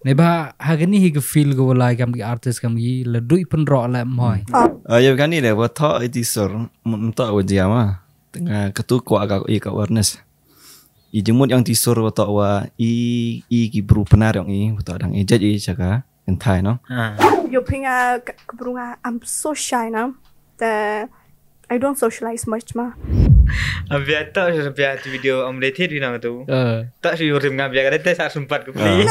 Neba hagani higa feel go like kam ki artist kam yi la dui pen ro la moi. Ya kan ni deh buat thok itu sur mentok wajah mah tengah ketuk agak i awareness. I jemut yang tisur buat wa i ki bru penar yang i buat dang i jadi jaga entai no. Yo pinga kebrunga I'm so shy now that I don't socialize much mah. Biar tak biar video om letir di nama tu. Tak sih urim biar ada tak sempat ke beli.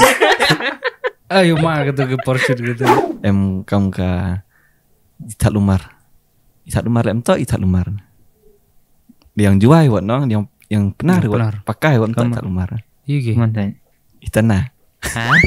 Ayo mah gitu ke portion gitu. Em kam ka itat lumar em to itat lumar. Yang juai wat no yang penar wat pakai wat to itat lumar. Iya. Mantai. Itana. Hah?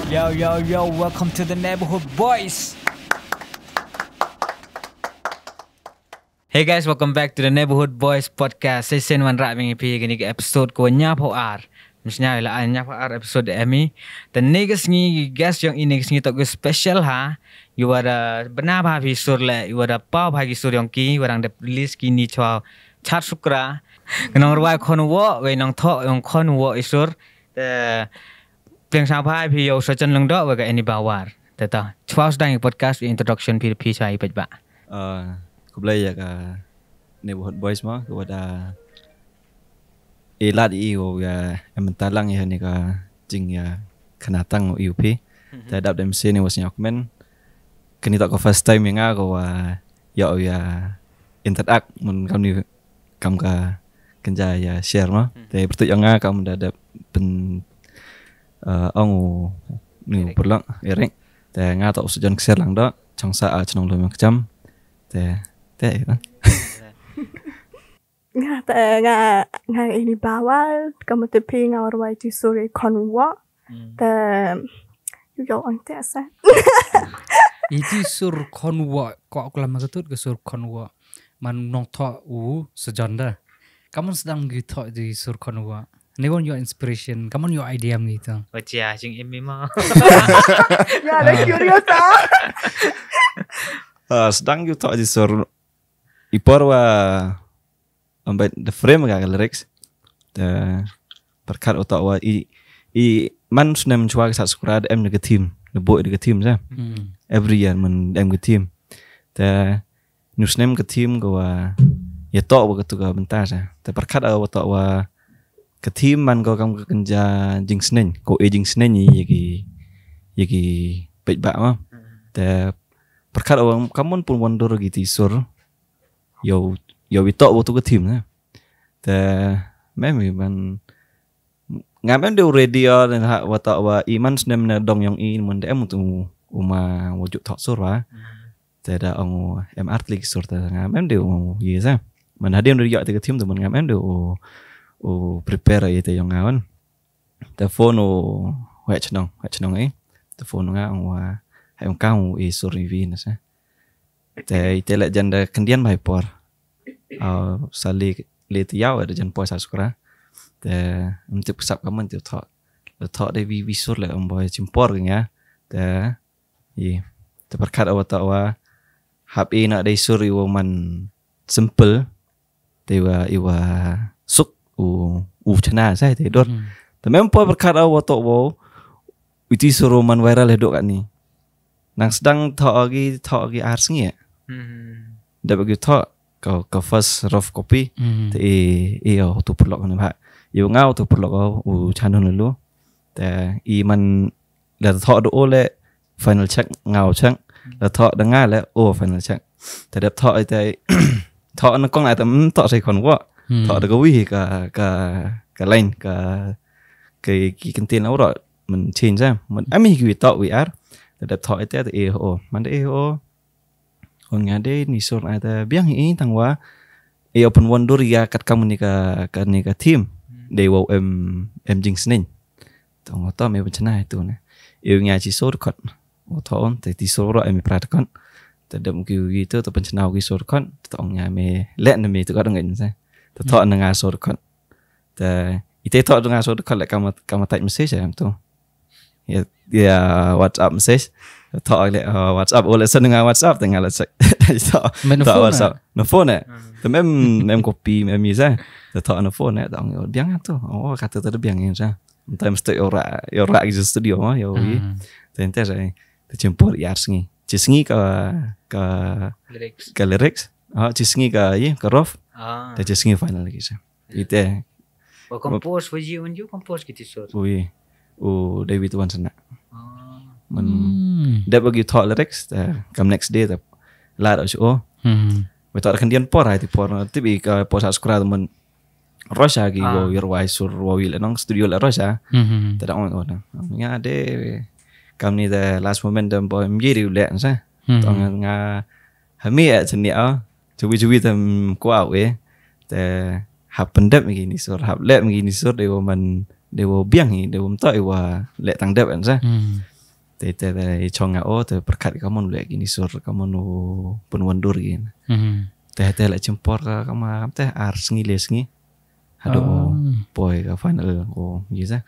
Yo, welcome to the Neighborhood Boys. Hey guys, welcome back to the Neighborhood Boys podcast. Season 1 rak mengi pi gini ke episode ko nya po ar. Misalnya lah nya po ar episode emi. Dan negas ni guys yang ini ngi tok special ha. You ada benar ba bi sur le, you ada pa ba gi sur yang ki warang de release kini chwa chat sukra. Kenong rwai kon wo we nong tho yang kon wo isur. Pliang sampai pi yo sejen leng dok waga ini bawar. Teta, chwa sedang podcast introduction pi chai pej ba. Aku belajar ke Neighborhood Boys mah kepada elat iyo ya ementalang ya ni ka jing ya kenatang iyo pi. Terhadap dem sini wasnya komen. Kini tak ko first time yang aku ya interact mun kami kam ka kenja ya share mah. Tapi bertu yang kamu dadap pen ông nửa bật lặng Ericแต่งาต่อสุดยอดเสียหลังđó trong xã ở trong lối 100 แต่đó nga ini bawa kamu tepi nga warwai ti sore konwa te yo ante asa Iti sur konwa kok lama ketut ke sur konwa man nong tho sejonda. Kamu sedang gitu di sur konwa. Ni pun your inspiration, kamu your idea gitu. Wajah jing emi mah. Ya, ada curious sedang you talk di sur ipor wa ambet the frame ga lyrics the perkat otak wa i man sunem chwa sa sukra em de team the boy de team sa every year man em ke team the nusnem ke team go wa ya tok wa ke tu ga bentar sa the perkat otak wa ke team man ko kam kerja jing senen ko jing senen ni yaki pej ba ma te perkat orang kamun pun wonder gitu sur yo bitok waktu ke team na te memi man ngamen de radio dan hak watak wa iman senen na dong yang in mun dem tu uma wujud tok sur wa te da ong mrt lik sur te ngamen de ye sa man hadim de yo te ke team tu man ngamen de prepare itu yang ngawan telefon wet nong ấy telefon nga wa hay kau suri vin sa te la janda kendian bai por sali le tiaw ada jan po sa skora te untuk pesap kaman tu thọ de vi sur le boy chimpor nya te te perkat awata wa hab ina de suri wo man simple te wa suk chana saya te dor tapi memang perkara waktu wo itu suruman viral hedok kan ni nang sedang thọ gi ars ngi da bagi thọ ka first rough copy te tu pelok ni ba yo ngau tu pelok channel lu te man da thọ do le final check ngau check da thọ da nga le final check te da thọ te thọ nó con lại tầm thọ sai còn quá thọ được cái cái lain cái content nào rồi mình change ra mình ami cái thọ we are đẹp thọ itu ada man de on ngade ni sur ada biang ini tangwa open one door ya kat kamu ni ka team de wo em jing snen tong to me bencana itu na nya chi sur kot thọ on te ti sur ro em praktikon te dem gitu to bencana gi sur kot tong nya me let na me to ka ngin sa thọ na nga sur kot te ite thọ nga sur kot le kamu type message am tu ya WhatsApp message thọ lại WhatsApp ô lại sân dengan WhatsApp tengah lại thọ Main thọ phone WhatsApp nó phone này thì em copy em gì ra thì thọ nó phone này tao biang tu kata tu biang yang ra entah mesti ora ke studio mah ya wi thì ente rồi thì jemput ya sengi cisngi ke lyrics cisngi ke rough thì cisngi final lagi sih itu compose với you compose gitu sur. ui David Wan sana mình đã bagi thọ lyrics come next day tập la ở chỗ we thọ kan dian por hai por tibi ka posa skura temen Rosa gi wo wirwai sur wo wil nong studio la Rosa tada on nga de kam ni the last moment dem boy mji ri le sa tong nga hami at sini cubi tem kwa we te hap pendep begini sur hap le begini sur de wo biang ni de wo mta wa le tang dep an sa te chong nga te perkat kamu le gini sur kamu no penwandur gini te la cempor ka kama te ars ngi les ngi aduh boy ka final gitu sa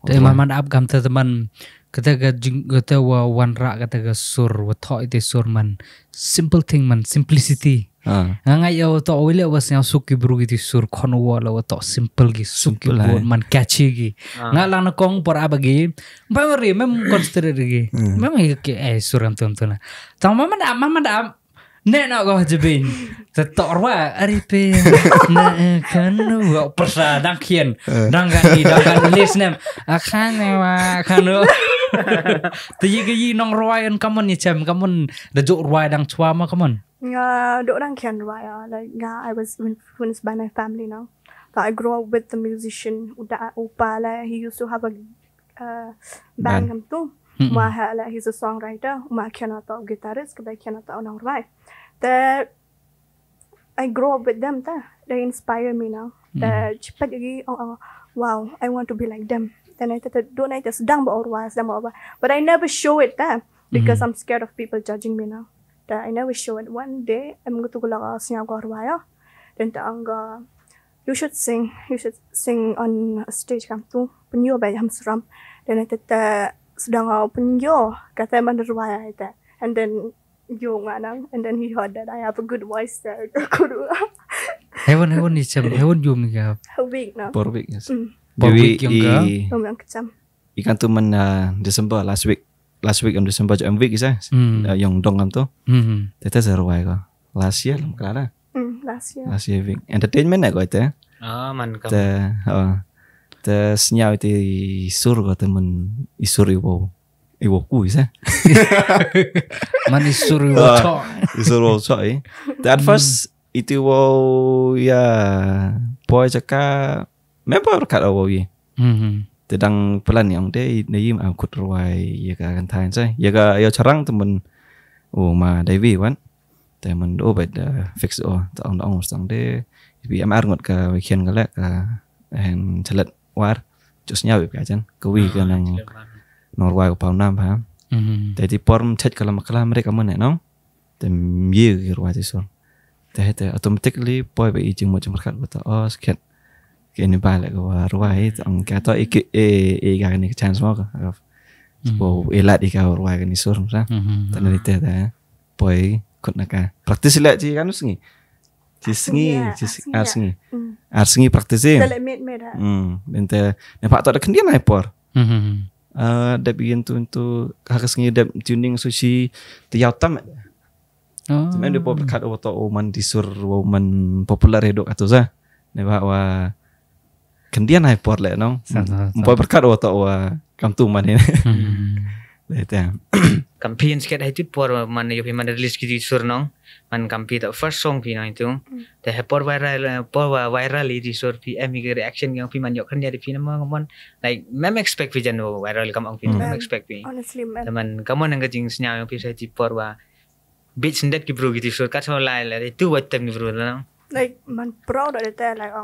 Tapi man up gam teman kata wa wanra kata sur wa tho ite sur man simple thing man simplicity ngai yo to wile was yang suki bru gitu sur kono wala wa to simple gi suki bru man catchy gi ngalang na kong por abagi bawri mem consider gi mem ke suram tum tuna tang mama da ne na go jebin tetor wa aripe na kan wa persa dang kien dang kan list nem akan wa kan Tiji gigi nong ruayan kamu ni cem kamu dajuk ruai dang chua ma kamu. Dok dang kian ruai like I was influenced by my family now. So I grew up with the musician uda upa la he used to have a band kam tu. Ma ha la he's a songwriter. Ma kian atau guitarist kebai kian atau nong ruai. That I grew up with them ta. They inspire me now. That cepat lagi wow I want to be like them. Then I thought don't I just sedang berorwa but I never show it because I'm scared of people judging me now. That I never show it. One day I'm going to go siya gorwa then taanga you should sing on a stage kam tu penyo ba ham seram. Then I thought sedang penyo kata man ruaya ita and then yo nganang and then he heard that I have a good voice there. Hewan ni cem hewan jum ni ka. A week now. Per week yes. Week yang ka. Yang kecam. Ikan tu man December last week on December jam week isa yang dong kam tu. Tete seruai ka. Last year lam kala. Last year week. Entertainment nak ko ite. Man kam. Te senyau ite sur ko temen isur iwo ku isa. Man isur iwo chok. Isur iwo chok at first itu wo ya boy cakap member kat awal ye. Tedang pelan yang dia yim angkut ruai ya ka kan tain sai. Ya ka yo charang temen ma Devi wan. Temen do bed fix ta ong stang de. Bi amar ngot ka weekend ka lek ka en celet war. Just nyaw ka jan. Kawi ka nang Norway ko pa nam ha. Jadi porm chat kala makala mereka mana no. Tem ye ruai ti so. Teh automatically boy be ijing mo jemberkat betul sekian kini balik ke ruai ang kata ga ni chance mo ka bo elat ika ruai kan isur sa tan ni teh boy kot naka praktis lek ji kan sengi arsengi praktis e bente ne pak to da kendian ai por da bikin tu harus ngi da tuning sushi tiau tam Sebenarnya dia berkat waktu man disur man popular hidup atau sah, ne bawa kendian hai por le nong, boy berkat waktu kamtu man ini, betul. Campaign sikit itu por man yopi man release gitu sur nong, man campaign tak first song pi nong itu, teh por viral di sur pi emi reaction yang pi man yok kan jadi pi nama kaman, like mem expect pi jano viral kamu pi mem expect pi, honestly teman kamu nang kecing senyap yang pi saya di por beat sendet ki bro gitu sur kat so lai itu buat tem ni bro lah. Like man proud of that like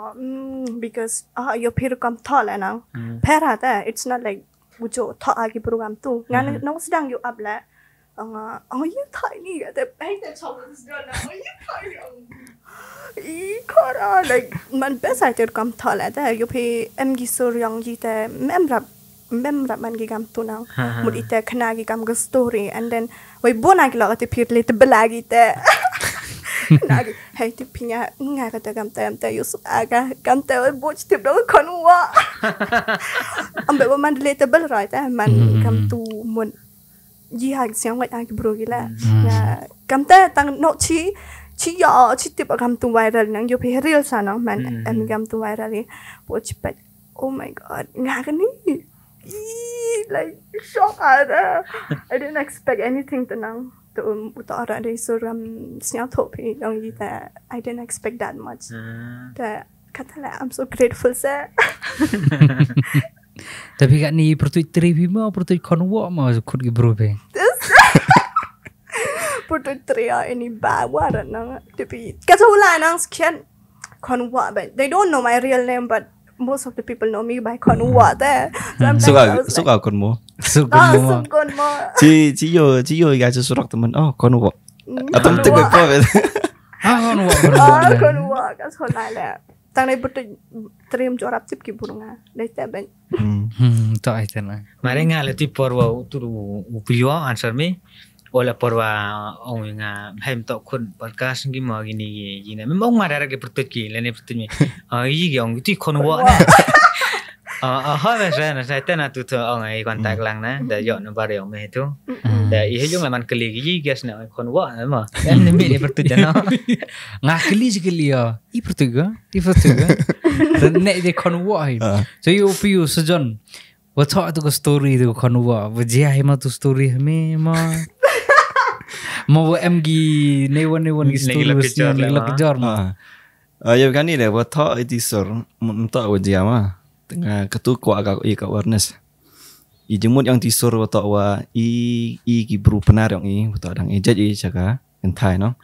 because your peer come tall now. Pera that it's not like bujo tall agi program tu. Ngan nong sedang you up lah. You tiny the paint that song is done now. You tiny. Kora like man best I did come tall that you pay MG sur yang jite memrap memraman gigam tu nang mud ite kena gigam ke story and then wai bona gila kata pir relatable lagi te lagi hey tu pinya nga kata gam te Yusuf aga gam te bo tip do kon wa ambe man relatable right man gam tu mun ji ha siang wai ag bro gila ya gam te tang no chi tip gam tu viral nang yo pe real sana man am gam tu viral ni bo chipet oh my god nga ka ni like shock ada I didn't expect anything tenang tu utara dari suram siang topi yang kita I didn't expect that much that katalah I'm so grateful sir Tapi kat ni pertuit trivi mau pertuit konwa mau kut gi bro be. Pertuit tria ini bawa nang tapi katalah nang sekian konwa but they don't know my real name but most of the people know me by konwa there. Suka kon mo. Suka mo. Ci yo ga ci surak temen konwa. Atau te ko po. Konwa ka solai le. Tang nei pertuit trim jorap tip ki burunga. Dai te ben. To ai tena. Mare nga le ti porwa uturu upio answer me. Ola porwa onga hem to kun podcast ngi mo gini gini. Memang mara ke pertut ki le ne pertut me. Yi gi ong ti konwa na. Ha ba sa tena tu to ong ai kontak lang na. Da yo no bare ong me tu. Da i hejung man keli gi gas na konwa ma. Kan ne me pertut na. Nga keli ya. I pertut ga. Ne de konwa ai. So you upio sejon. Wa ta tu story tu konwa. Wa je ai ma tu story me ma. Mau MG newan gi story ni kejar ma. Ya kan ni dah buat thak itu sor mentak wajah ma. Tengah ketu ko agak awareness. I jemut yang tisor buat wa i ki bru penar yang i buat dang ejat i jaga entai no.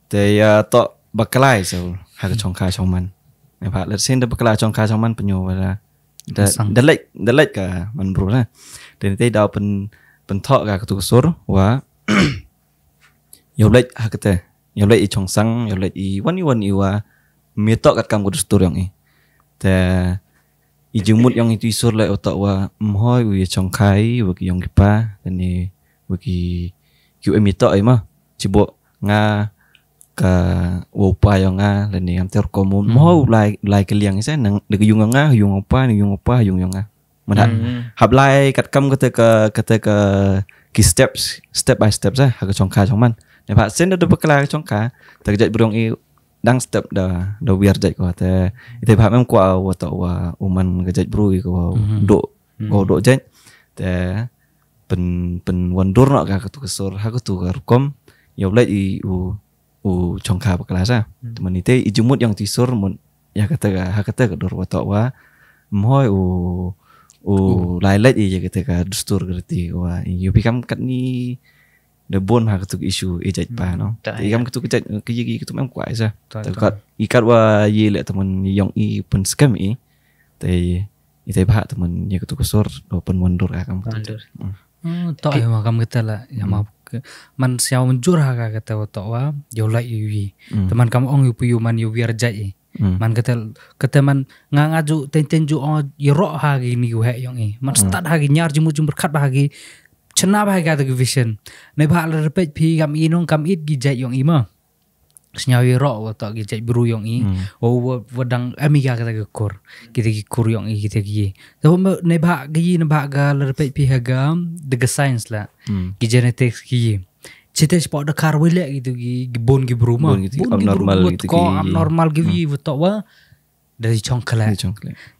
Te ya tok bakalai so ha chong kha chong man. Ne pha let sen da bakalai chong kha chong man penyo wala. Da like ka man bro la. Dan te da pen thak ka ketu sor wa yo like hakate yo like I chongsang yo like I wani wa mietok kat kam kudu story yang I te I jumut yang itu isur like otak wa mhoi wi chongkai wa ki yong kipa dan ni wa ki mietok ai ma cibo nga ka wo pa yo nga dan ni am ter komun mhoi like keliang isa nang de yung nga yung opa yung nga mana hab lai kat kam kata ka ki step by step sa ha chongka chongman ne pha sen do bekla chongka terjat burung I dang step da biar jat ko te ite pha mem kwa wa to wa uman gajat bru ko do jat te pen wandur nak ka tu kesor ha tu rukom yo lai I u chongka bekla sa teman ite I jumut yang tisur mun ya kata ha kata dor wa to wa moi lai I kata ka dustur gerti wa you become kat ni the bone ha tu issue ejat pa no ikam tu kejat ki tu mem kwai sa kat ikat wa ye le temen yong I pun scam I te ite ba temen ye tu kesor do pun mundur ka kam to ai ma kam kata la ya ma man siaw menjur ha ka kata wa to wa yo lai I teman kam ong yu man yu biar jai man kata man ngaju ten ju yero ha gi ni he yong I man start ha gi nyar jum berkat ba gi chena ba ga the vision ne ba la repet pi kam I nong kam it gi jai yong I ma snyaw yero wa to gi jai bru yong I o wadang amiga kata ge kur kita gi kur yong I kita gi so ne ba ga la repet pi ha ga the science la gi genetics gi Cita spot da karwile gitu gi bon gi bruma abnormal gitu ko abnormal gi betok wa dari chongkla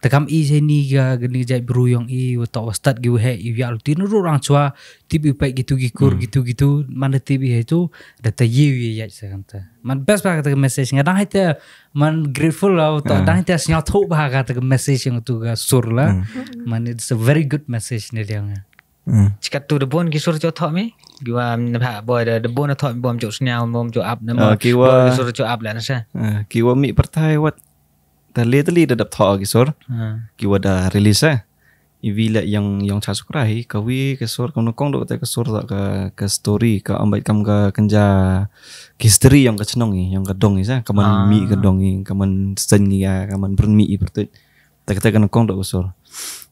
takam I seni ga gni jai bru yang I betok wa start gi he I ya tin ru rang chwa tibi pai gitu gi kur gitu man tibi he tu da ta yi ya sakanta man best ba ka message ngadang hete man grateful la to dang hete snya tho ba ka message yang tu ga sur la man it's a very good message ne liang Cikat tu the bone kisur cho thọ me giwa na boy the bone thọ bom cho snyao bom cho up na ma kiwa kisur cho up la na sa kiwa mi pertai wat tali dadap thọ kisur kiwa da release I vila yang chasukrai kawi kisur kam nokong do ta kisur ta ka story ka ambai kam ka kenja history yang ka chnong yang ka dong sa kaman mi ka dong kaman sen ya kaman brun mi pertut ta kata ka nokong do kisur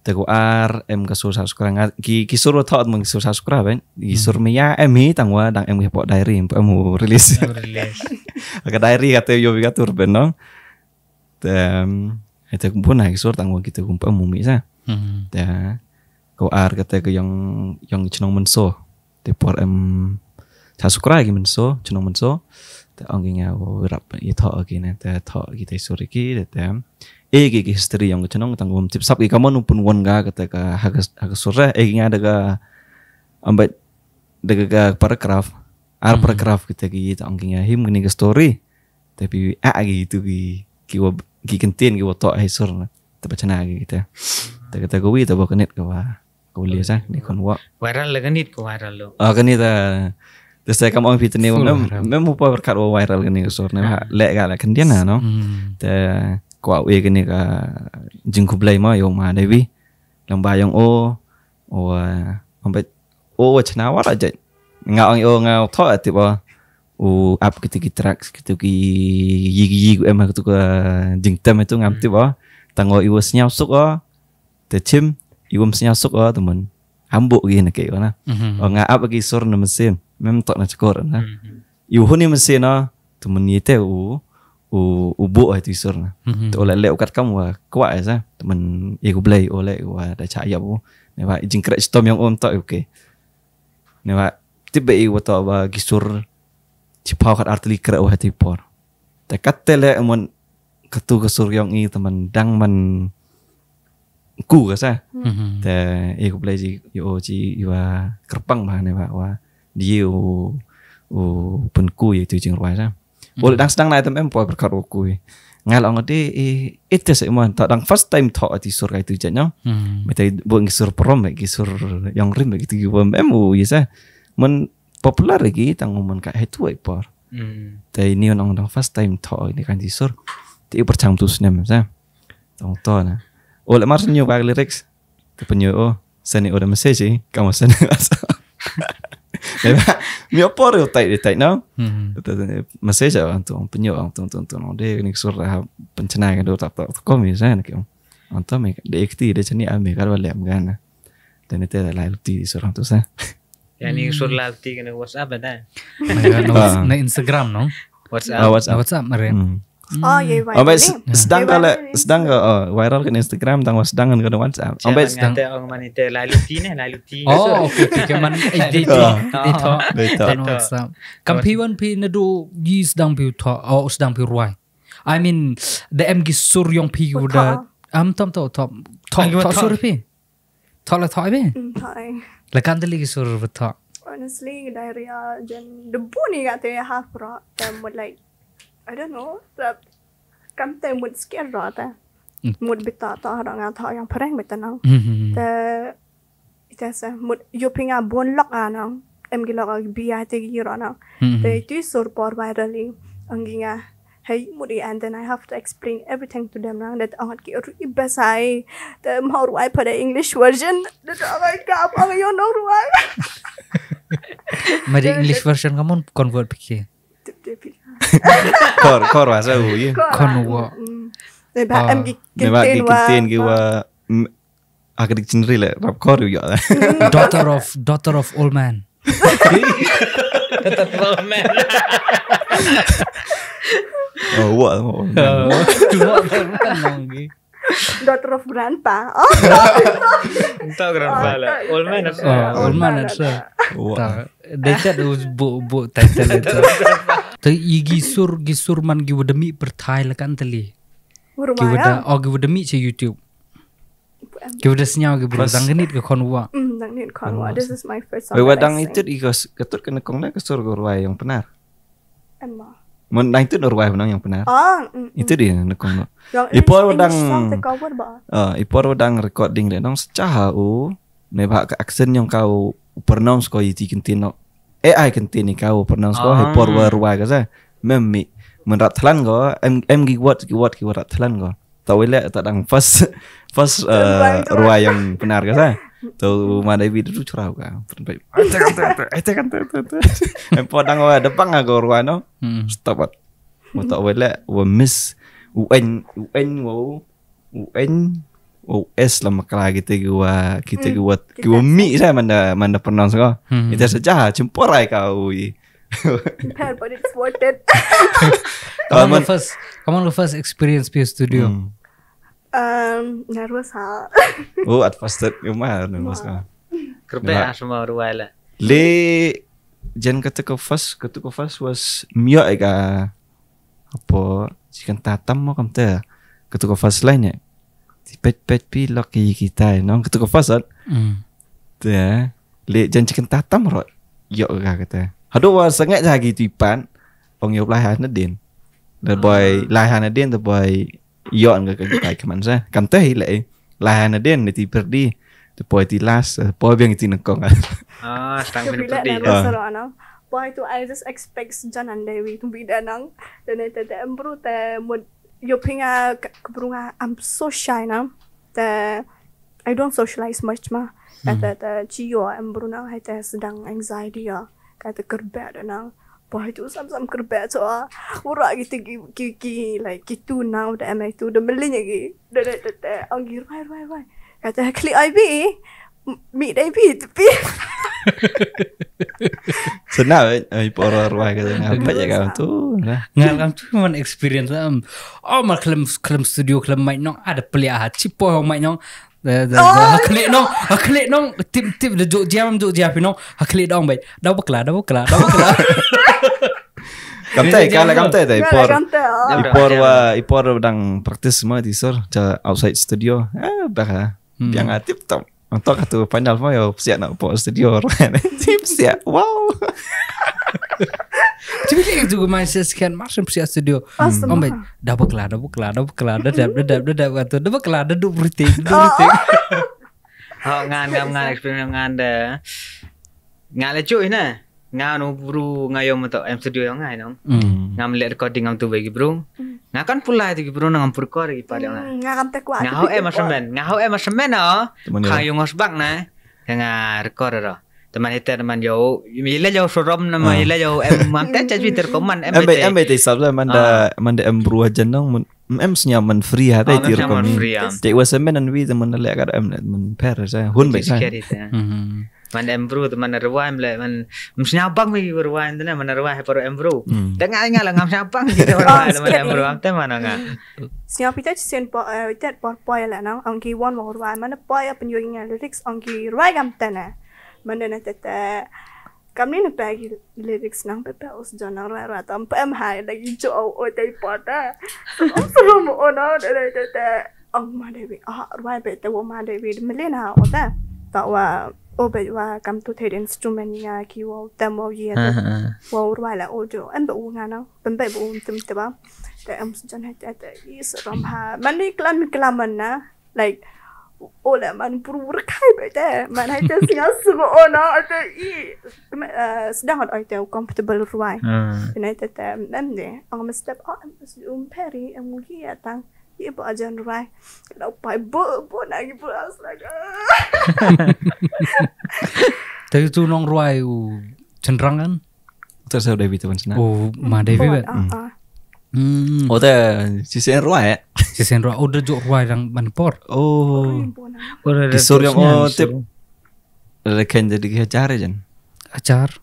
Tego ar em kasur subscribe ki sur thot mong sur subscribe ben ki sur mia em hi tangwa dang em po diary em release ka diary kate yo bigatur ben no ete pun hai sur tangwa kita kumpa mumi sa ko ar kate ke yang chnong menso te por em subscribe ki menso chnong menso te onginga rap i tho ki ne te tho ki te sur ki te ki history yang chenong tangum tip sap ki kamon pun won ga kata ka hagas sore nga daga ambet daga paragraph paragraph kita ki tangking him ni ke story tapi gitu ki kentin ki woto hisur na tapi chana ki kita kata ko wi ta ba kanet ka wa ko li sa ni kon wa viral le ganit ko viral lo kanit terus saya kamu fit ni mem pa berkat viral ni sur na le ga la kendian na no te ko awe kini ka jingku blai ma yo ma devi lang bayang ambet chana wa aja nga tho atiba up kita tracks kita ki yigi em ka tu ka jingtem itu ngam tiba tango iwas nyau suk te chim iwam nyau suk teman ambuk gi na ke na nga up gi sur na mesin mem tok na skor na yu huni mesin na teman yete ubu itu sur na to le ukat kam wa kwa sa teman ego blai ole wa da cha ya bu ne wa jingkra stom yang on to okay ne wa tibe i wa to ba gisur cipau kat artli kra wa ti por ta katele mon katu gisur yang i teman dang man ku ka sa te ego blai ji yo ji wa kerpang ma ne wa dia pen ku itu jing wa sa boleh dang sedang naik em poi berkat aku ngal ong de itu semua tak dang first time talk di sur itu janya metai buat gisur prom gisur yang rim begitu gua em ya men popular lagi tang mon ka itu por tai ni ong dang first time talk ini kan di sur ti percam tu snem sa tong to na oleh mas nyu ka lyrics ke penyo seni oda message kamu seni mi opor yo tai no message antung penyo antung de ni sur pencena kan do tak ko mi sa nak antum me de ekti de chani ame kar wale am gana dan itu la luti sur antu sa yani sur la luti kan WhatsApp ada na Instagram no WhatsApp maren yeah, right. Sedang viral kan Instagram tang sedang kan WhatsApp. Ambet sedang orang manite la luti. Okay man data WhatsApp. Kampiwan pi na do yi sedang pi tho sedang pi ruai. I mean the em gisur yang pi udah tom sur pi. Tho la tho pi. La kan tali gisur tho. Honestly, diarrhea jan debu ni kata half raw and like I don't know. Kam te mud scared rata. Mud bita ta orang ngata yang perang bita nang. Te ita sa mud yo pinga bon lock anang. Em gila ka biya te gira nang. Te itu sur por virally anginga. Hey mudi and then I have to explain everything to them nang that angat ki ri basai. Te mau ruai pada English version. That angai ka apa yo no ruai. Mari English version kamu convert pikir. Kor wasa ye konwa ba em gikin wa akadik cindri le rap kor yo daughter of old man daughter of grandpa entah grandpa lah old man ada Data bu title itu. Tapi gisur man giwadami bertai lakan tali. Giwadami ci YouTube. Giwada senyau gibro danggenit ke konwa. Danggenit konwa. This is my first song. Wadang itu ikos ketut kena kongna kesur gorwai yang benar. Emma. Mun itu gorwai menang yang benar. Itu dia nekong. Ipor wadang recording le nong secaha nebak ke aksen yang kau pronounce ko iti kentino AI kentini kau pronounce ko he por warwa ka sa memmi menrat thlan go em gi wat rat thlan go tawile ta dang first ruwa yang benar ka sa to mana video tu curau ka ate kan em podang wa depang go ruwa no stop mo tawile wa miss un OS lah makala kita gua mi saya manda pernah saka. Itu saja jempol ai kau. Impaired, but it's worth it. Kamu first experience PS Studio. Nervous ha. At first gimana mas ka. Kerja semua ruai lah. Le jen ketika first was mio ega apa chicken tatam mo kamte ketika first line ya pet pi loki kita no ketika first ya le jen chicken tatam ro yo ga kata hado wa sangat lagi tipan ong yo lahan din the boy lahan din the boy yo nga kai kaman sa kamte le lahan din ti perdi the boy ti last boy biang ti nangkong Bila setang minit perdi. nervous ano. Boy tu I just expect janan Dewi tu bida nang dan itu embru te mod yo pinga kebrunga I'm so shy now. Te I don't socialize much mah. Kata cio embru nang hete sedang anxiety ya. Kata kerba nang. Boy tu sam kerba so urak gitu like gitu now the MI tu the melinya gitu. Dan itu anggir why. Kata klik IB meet IB tapi senang ipor ruai kata apa ya kau tu Ngal tu memang experience mal klem studio klem mic nong ada pelia cipo mic nong klik nong tip le jok jam nong klik dong baik dah bekla kamtai ipor dang praktis semua di sor outside studio bah yang tip top untuk katu final mo yo siap nak po studio tip siap wow Cuma juga masih sekian macam siap studio baik dah bekla dah duduk berhenti ngan experience ngan lecu ina ngan bro ngayom untuk studio yang ngai nong ngam let recording ngam tu bagi bro ngakan pula tu bro nang ampur kor lagi pada nang ngam te kuat ngau masamen kayong osbak na nga record ro teman yo mila yo sorom na mila yo mam ta cha twitter komen MBT sabla manda embru aja nong senyam man free hata itu rekom cek wasemen and we teman lek kada men per saya hun baik saya man embru teman ruai man msnyabang mi ruai tena man ruai por embru tengah ngala ngam syabang gitu ruai teman embru amte mana nga siapa kita sen po tet por la nang angki one more ruai mana poy apa nyuing lyrics angki ruai gam tena mana na tete kami na bagi lyrics nang pepe os jana ruai tam pem hai lagi jo o tai pota so mo ona tete ang ma dewi ruai bete wo ma dewi melena ota tawa obe wa kam tu the instrument nga ki wo tamo ye wo ruai la audio em bu nga no pembe bu tum ba te am jan ha te is ram ha mani klan man na like ola man pur kai be te man ha te singa subo ona te sedang at te comfortable ruai ne te em ne ang step peri am gi atang ibu ajan ruai kalau pai bo lagi pulas lagi tapi tu nong ruai cenderang kan terus saya Dewi teman sana ma Dewi bet sisen ruai sisen ruai udah jok ruai yang manpor di sur yang tip rekan jadi kejar jan acar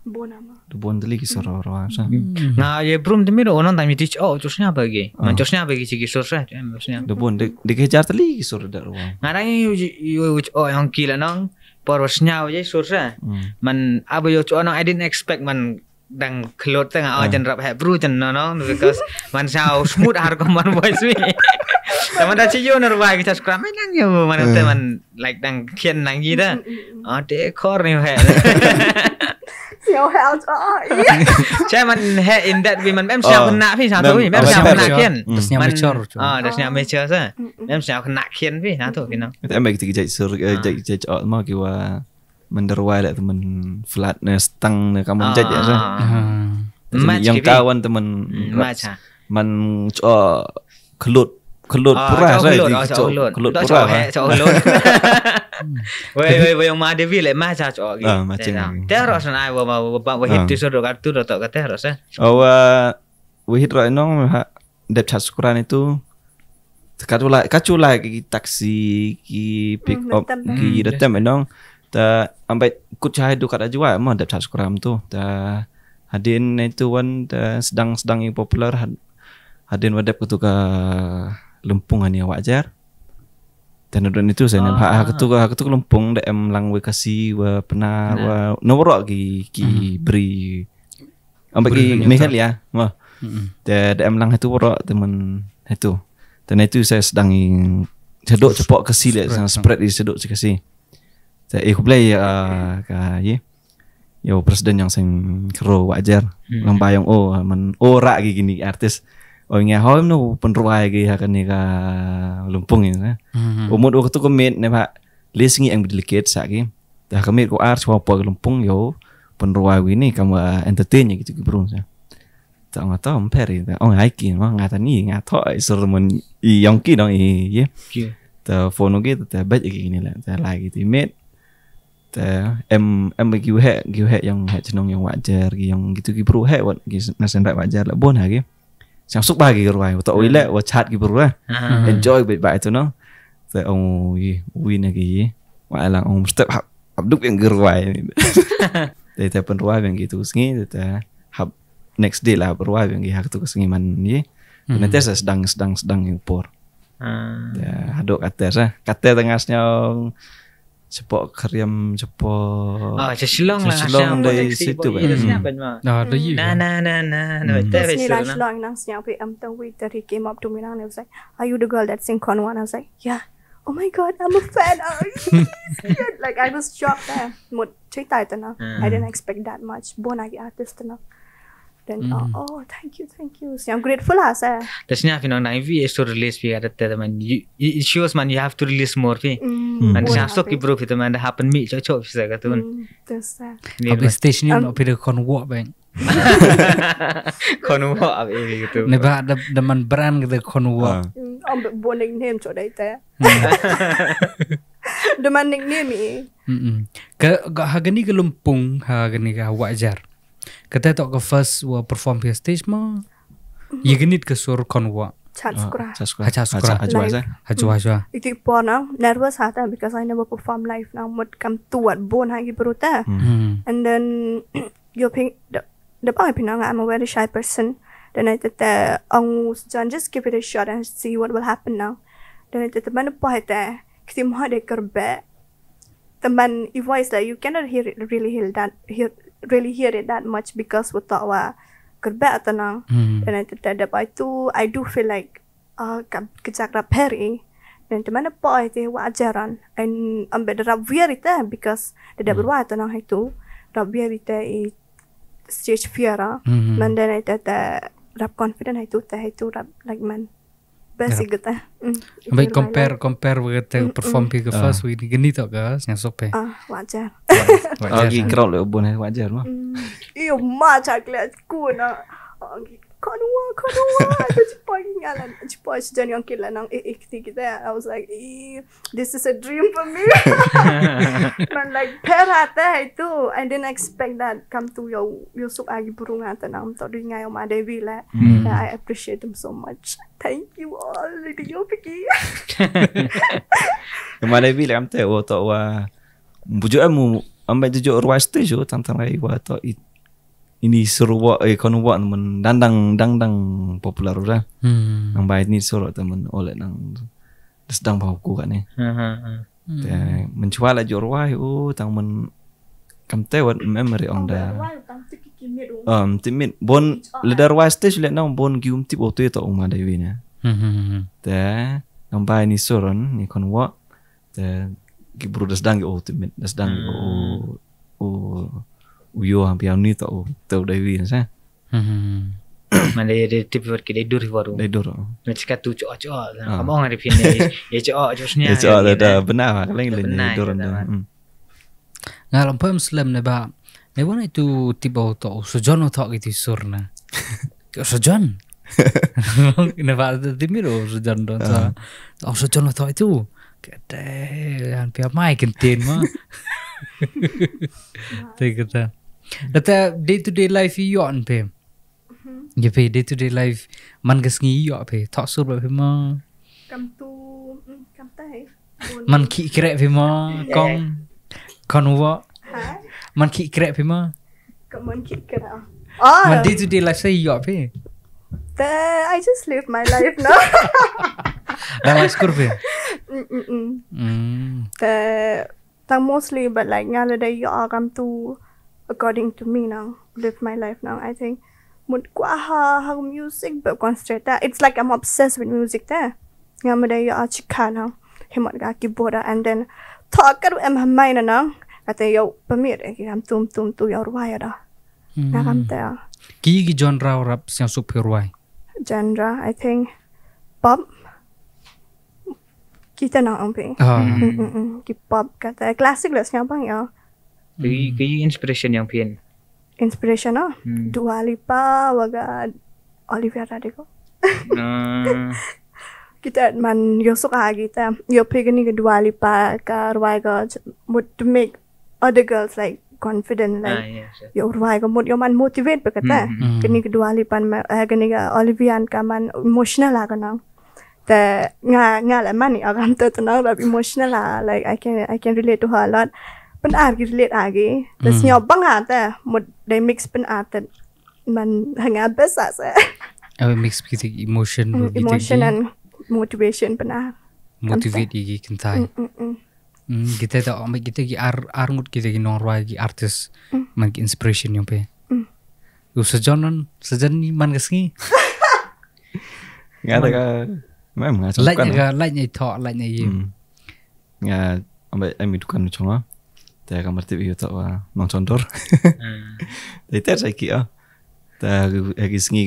bon deli kisor ruai sa na ye brum de miro onon tami teach chosnya bagi man chosnya bagi ci kisor sa chosnya bon de kejar teli kisor da ruai ngarang yu yang kila nang porosnya je sur sa man abo yo nang I didn't expect man dang kelot tengah jan rap he bru jan no because man sao smooth har ko man voice mi teman dah ciyo nerwai kita scrum nang yo man teman like dang kien nang gi da de kor ni he siêu hell Saya man he in that we man mem siap kena pi satu pi mem siap kena kian dah siap mature sa mem siap kena kian pi satu kena kita ambil kita jai sur jai mau kiwa menderwai lah teman flat stang kamu jai ya sa yang kawan teman man kelut pura saya kelut pura Wei yang ma Devi le ma cha cho gi. Terus na wa hit tu sudah kartu dah tak terus we hit right nong dep chat Quran itu Kacau lah ki taksi ki pick up ki datang menong ta ambai kut cahaya tu kat ajwa mah dapat skram tu ta hadin itu wan ta sedang yang popular hadin wadap tu ka Lempung ni wajar. Dan itu saya nampak aku tu Lempung da em lang we kasih wa pernah wa nomor ki beri ambai ki mehel ya mah. Da em lang itu worok teman itu. Dan itu saya sedang sedok cepak kasih le spread di sedok kasih. Saya aku play ka yo presiden yang sing kero wajar. Lang bayang man ora gini artis. Ingat hom no penruai gi akan ni ka Lumpung ni. Umur waktu tu komit ne pak lisngi yang delicate saki. Dah komit ko art apa ke Lumpung yo penruai ni kamu entertain gitu bro. Tak ngata amperi. Haiki mah ngata ni ngata sermon yang ki dong ye. Ta phone gitu ta baik gini lah. Ta lagi timit. Ta em bagi yang cenong yang wajar yang gitu ki bro wat nasan wajar lah bon lagi. Sang suk bagi ruai tak relax wa chat ki bro enjoy baik tu no ta win lagi wa lang step abduk yang ruai ta penruai yang gitu sengi ta hab next day lah ruai yang hak tu sengi man ye nanti saya sedang impor ya hadok kata tengahnya sepok keriam sepok Shillong dari situ Nah, ada you. Nila Shillong nang siapa tu waiter he came up to me and he was like, "Are you the girl that sing Konwa?" And I was like, "Yeah." Oh my god, I'm a fan. Like I was shocked there. Mut cerita itu na. I didn't expect that much. Bon lagi artist tu na. Then thank you. So I'm grateful lah saya. Tasnya finang na IV is to release pi ada teman. It shows man you have to release more pi. Man siya sok ki bro itu man happen mi cocok bisa katun. Terus saya. Habis stage ni nak pergi konwa bang. Konwa abi gitu. Neba ada deman brand gitu konwa. Bon nickname codai teh. Deman nickname ni. Ke hagani ke Lumpung hagani ke wajar. Kata tak ke first wa perform di stage mah. Ye genit ke sur konwa. Chat skura. Hajwa. Itu pun nervous hata because I never perform live now. Mut kam tuat bon hagi beruta. And then you think the pang pinang I'm a very shy person. Then I thought just give it a shot and see what will happen now. Then I thought mana pa hata kita mah de kerbe. Teman voice that you cannot really hear it that much because we thought wa kerbe atanang. And I thought that I do feel like kejak rap hari. Dan teman apa itu wajaran. And ambil rap wear itu because tidak berwa atanang itu rap wear itu stage fear. Man dan itu rap confident itu rap like man. Basic gitu. Baik compare begitu perform pi ke first week gini tak ke yang sope. Wajar. Lagi crowd le bon wajar mah. Iyo macam kelihatan ku na. Konwa. Cepat sejak yang kila nang kita. I was like, this is a dream for me. Man like perhata itu. I didn't expect that come to your suk agi burung ata nang tak dengar yang ada bila. I appreciate them so much. Thank you all. Yo pergi. Kemana bila am teh tak wa bujuk amu ambil tujuk ruas stage tantang rai wa tak ini seruak konwa teman dandang popular dah. Nang baik ni suruh teman oleh nang sedang bahuku kan ni. Mencual aja ruai tang men kamte what memory on the timit bon ledar ruai stage le nang bon gium tip otu to uma dewi na. Nang baik ni suron ni konwa gibru sedang timit sedang uyo hampir ni tau dewi sa. Mana dia tipe kita dur baru. Dur. Macam tu cok. Kamu orang ada pilih. Ya cok josnya. Ya cok ada benar kalau ni dur anda. Ngalam pun Muslim ne ba. Ne wana itu tiba tau sejon tak gitu surna. Sejon. Ne ba timiro sejon don sa. Oh sejon tak itu. Kata hampir mai kentin mah. Kita. Data day to day life yon pe. Ya pe day to day life man gas ngi yo pe. Tak sur ba pe ma. cầm tu cầm tay. Man ki krek phi ma con wa. Hả? Man ki krek phi ma. Cầm muốn kịp cái nào? Oh, Man day to day life say yo phi. I just live my life now. Dah mas kur phi. Tang mostly, but like nowadays you are come to according to me now, live my life now. I think một quá ha music but concentrate that. It's like I'm obsessed with music there. Nowadays you are chika now. Him một cái keyboard and then talk cái em ham mai nữa. Kata yo pemir ki am tum tu yo ruai đó. Na kam ta. Ki genre rap yang super ruai. Genre I think pop. Kita nak ambil. Ki pop kata classic lah siapa ya. Cái inspiration yang pian. Inspiration ah. Dua Lipa waga Olivia Rodrigo. Kita man yo suka kita. Yo pergi ni ke Dua Lipa ke ruai ke to make other girls like confident like yo ruai ke yo man motivate berkata. Kini ke Dua Lipa kini ke Olivia ka man emotional lah kenang. The nga la man ni agam tenang tapi emotional lah. Like I can relate to her a lot. Pen art relate lagi. Terus nyop bang ata mod they mix pen art man hanga besar saya. Mix kita emotion and motivation pen art. Motivate lagi kentai. Kita tak ambil kita ki arngut kita ki norway ki artist man ki inspiration yang pe. Sejan ni man kesini. Nggak ada ka. Memang nggak suka. Like nya ye. Nggak ambil dukan chonga. Ta kamar TV tak wa nong condor. Itu saya kira. Ta lagi sengi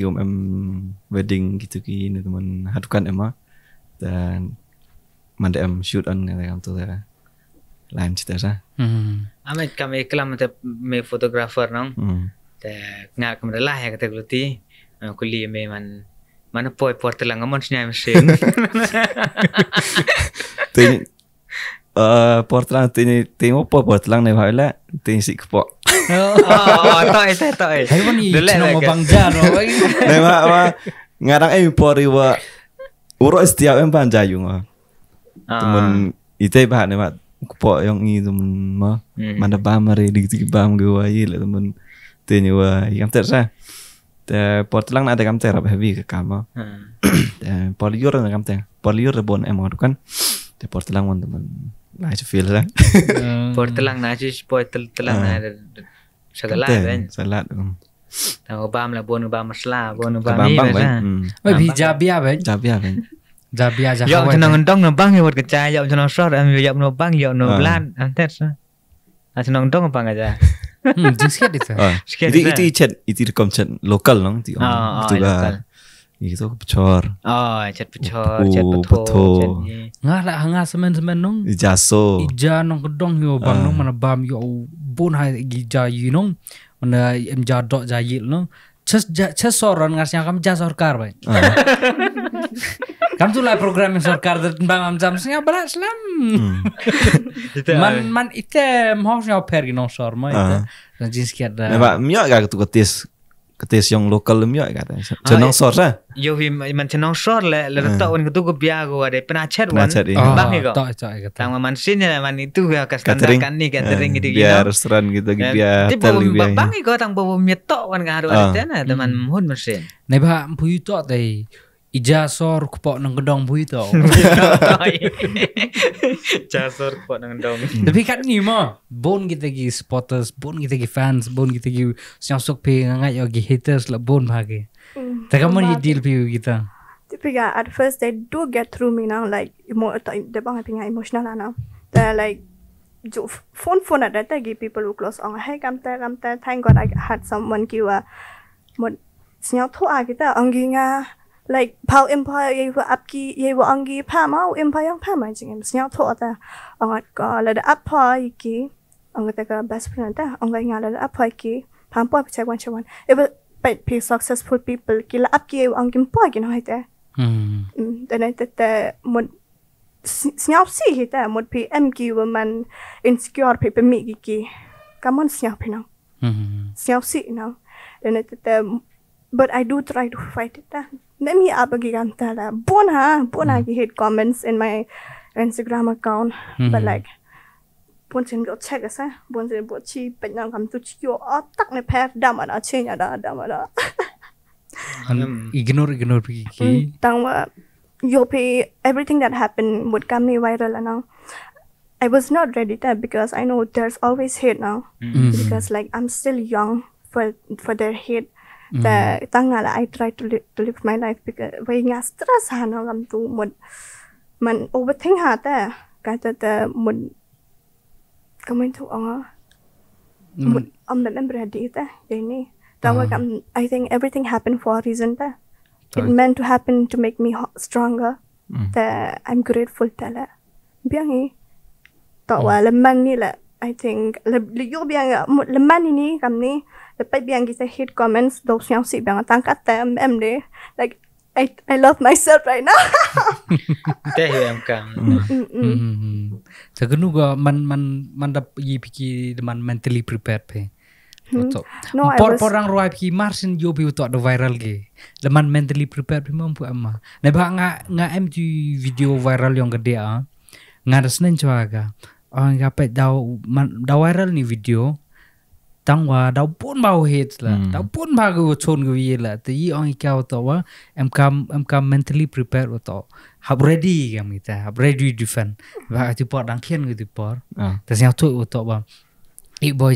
wedding gitu ki ni teman hadukan emma. Dan manda shoot on ngam tu ta. Lain cerita sa. Amet kami kelam te me photographer nong. Ta ngak kamera lah ya kata gluti. Kuliah me mana poi portelang ngamon snya mesin. Tin portelang tin opo portelang ne bhaila tin sik po. Tai. Hai wani chino bangja no. Ne ma ngarang pori wa uro setiap bangja yung. Temen ite bah ne ma po yang ni temen ma mana bamare di bam go wa ile temen tin wa yang tersa. Portelang ada kam terap heavy ke kama. Poliur ada kam teng. Poliur bon emang kan. Portelang mon teman. Nice feel lah. Portelang najis portelang ada segala kan. Salat. Tahu bam lah bon bam masla bon bam ni kan. Bi jabia ben. Jabia ben. Jabia jah. Yo tenang ndong no bang yo kecai yo tenang short am yo no bang yo no blan antes. Tenang ndong bang aja. Sikit itu. Itu rekam chat lokal nong. Itu juga. Itu pecor. Chat betul. Ngah semen nong. Ijaso. Ija nong kedong yo bang nong mana bam yo bon hai ija you nong. Mana jadok jayil nong. Ces soran ngasnya kami jas sorkar bay. Kamu tu lah program yang sorkar dan bang jam senya berat selam. Man ite mau senya pergi nong sor mai ite. Dan jenis kiat dah. Nampak miak gak tu ketis yang lokal miak kata. Cenong sor sah. Yo man cenong sor le tak wan ketu biago ada penacet wan. Bang ego. Tak. Tang man sinnya man itu ya standar kan ni catering gitu. Biar restoran gitu biar hotel biar. Bang ego tang bawa mietok wan ngaru ada na teman mohon mesin. Neba puyu tok dai. Ija sor kupok nang gedong puyu tok. Jasor kupok nang gedong. Tapi kat ni mah bon kita gi supporters, bon kita gi fans, bon kita gi siang-sok pe ngai yo gi haters lah bon bhage. Tak kamu ni deal pe kita. Tapi at first they do get through me now like they bang pinga emotional now. They like phone at that give people who close on hey come there thank God I had someone give một siang thua kita anggi nga like pau empire ye wa apki ye wa angi pa mau empire yang pa mai jing siang thua ta angat ka la da apa iki angat ka best friend ta angai nga la apa iki pam po check one it was but successful people kila apki ye wa angi po gi no hite then it một siang si hita một pm ki wa man insecure pe mi ki kamon siang pe no siang si no then it but I do try to fight it. Maybe abagi kanta la. Bona ki hate comments in my Instagram account. But like, bon sen go check asa. Bon sen bo chi penyang kam tu chi yo tak ne pair damada chenya damada. Ignore pergi. Tangwa yo pay everything that happened would come me viral now. I was not ready there because I know there's always hate now. Because like I'm still young for their hate. The tangala I try to live my life because way nga stress hana kam tu man overthink hata kata the mun kamen tu anga mun I'm ready ta ini tawa kam I think everything happened for a reason ta. It meant to happen to make me stronger. That I'm grateful tala. Biangi tawa lemang ni la I think yo biang leman ini kami lepas biang kita hate comments dos yang si biang tangkat tem de like I love myself right now. Teh yang kam. Sagunu ga man dap yi piki man mentally prepared pe. No, I was Porang ruai piki marsin yo bi utok the viral ge. Man mentally prepared pe mampu amma. Ne ba nga MG video viral yang gede nga resnen chuaga. Orang kapet daw viral ni video tangwa daw pun mau hate lah daw pun bagu chon gwi la ti ong ikau to wa em kam mentally prepared to have ready kam kita have ready defend ba ti por dang kien gitu por ta siang tu to ba i boy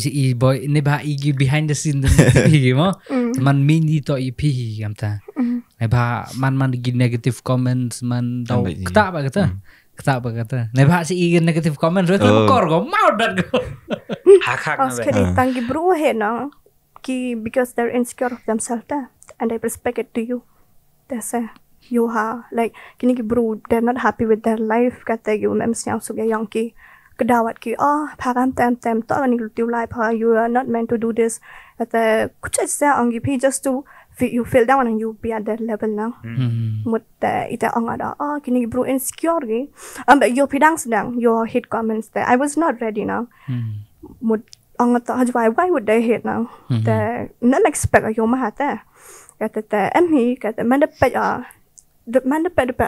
ni ba igi behind the scene pi mo man mini to ip kam ta ne ba man gi negative comments man daw kata ba kata ne ba si igi negative comment rồi kor go mau dat go Hak Oscar tangi bro he na ki because they're insecure of themselves and I respect it to you. That's you ha like kini ki bro they're not happy with their life kata you mem siang suga yang ki kedawat ki phagam tem to ani lutiu life you are not meant to do this kata kuch sa angi pi just to you feel down and you be at that level now. Mut ita angada kini bro insecure gi ambe yo pidang sedang your hate comments there I was not ready now. Mut angata why would they hate now? The not expect yo mahata kata em kata man dapat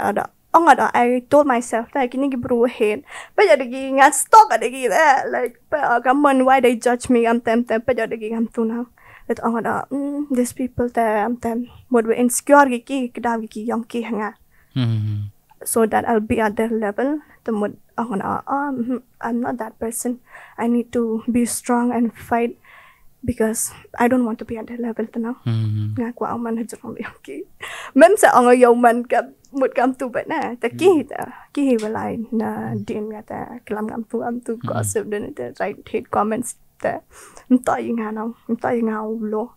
ada angada I told myself that kini bro hate pa jadi ngat stock ada gi like pa kaman why they judge me am tem pa jadi am tu now that angada these people there am tem would be insecure ki kedam ki yang ki hanga so that I'll be at their level the mud angada I'm not that person I need to be strong and fight because I don't want to be at their level now nga kwa man hajrom yang ki mem sa anga yo man ka mut kam tu ba na ta ki walai na din nga ta kalam kam tu gossip den the right hate comments ta mta yin nga lo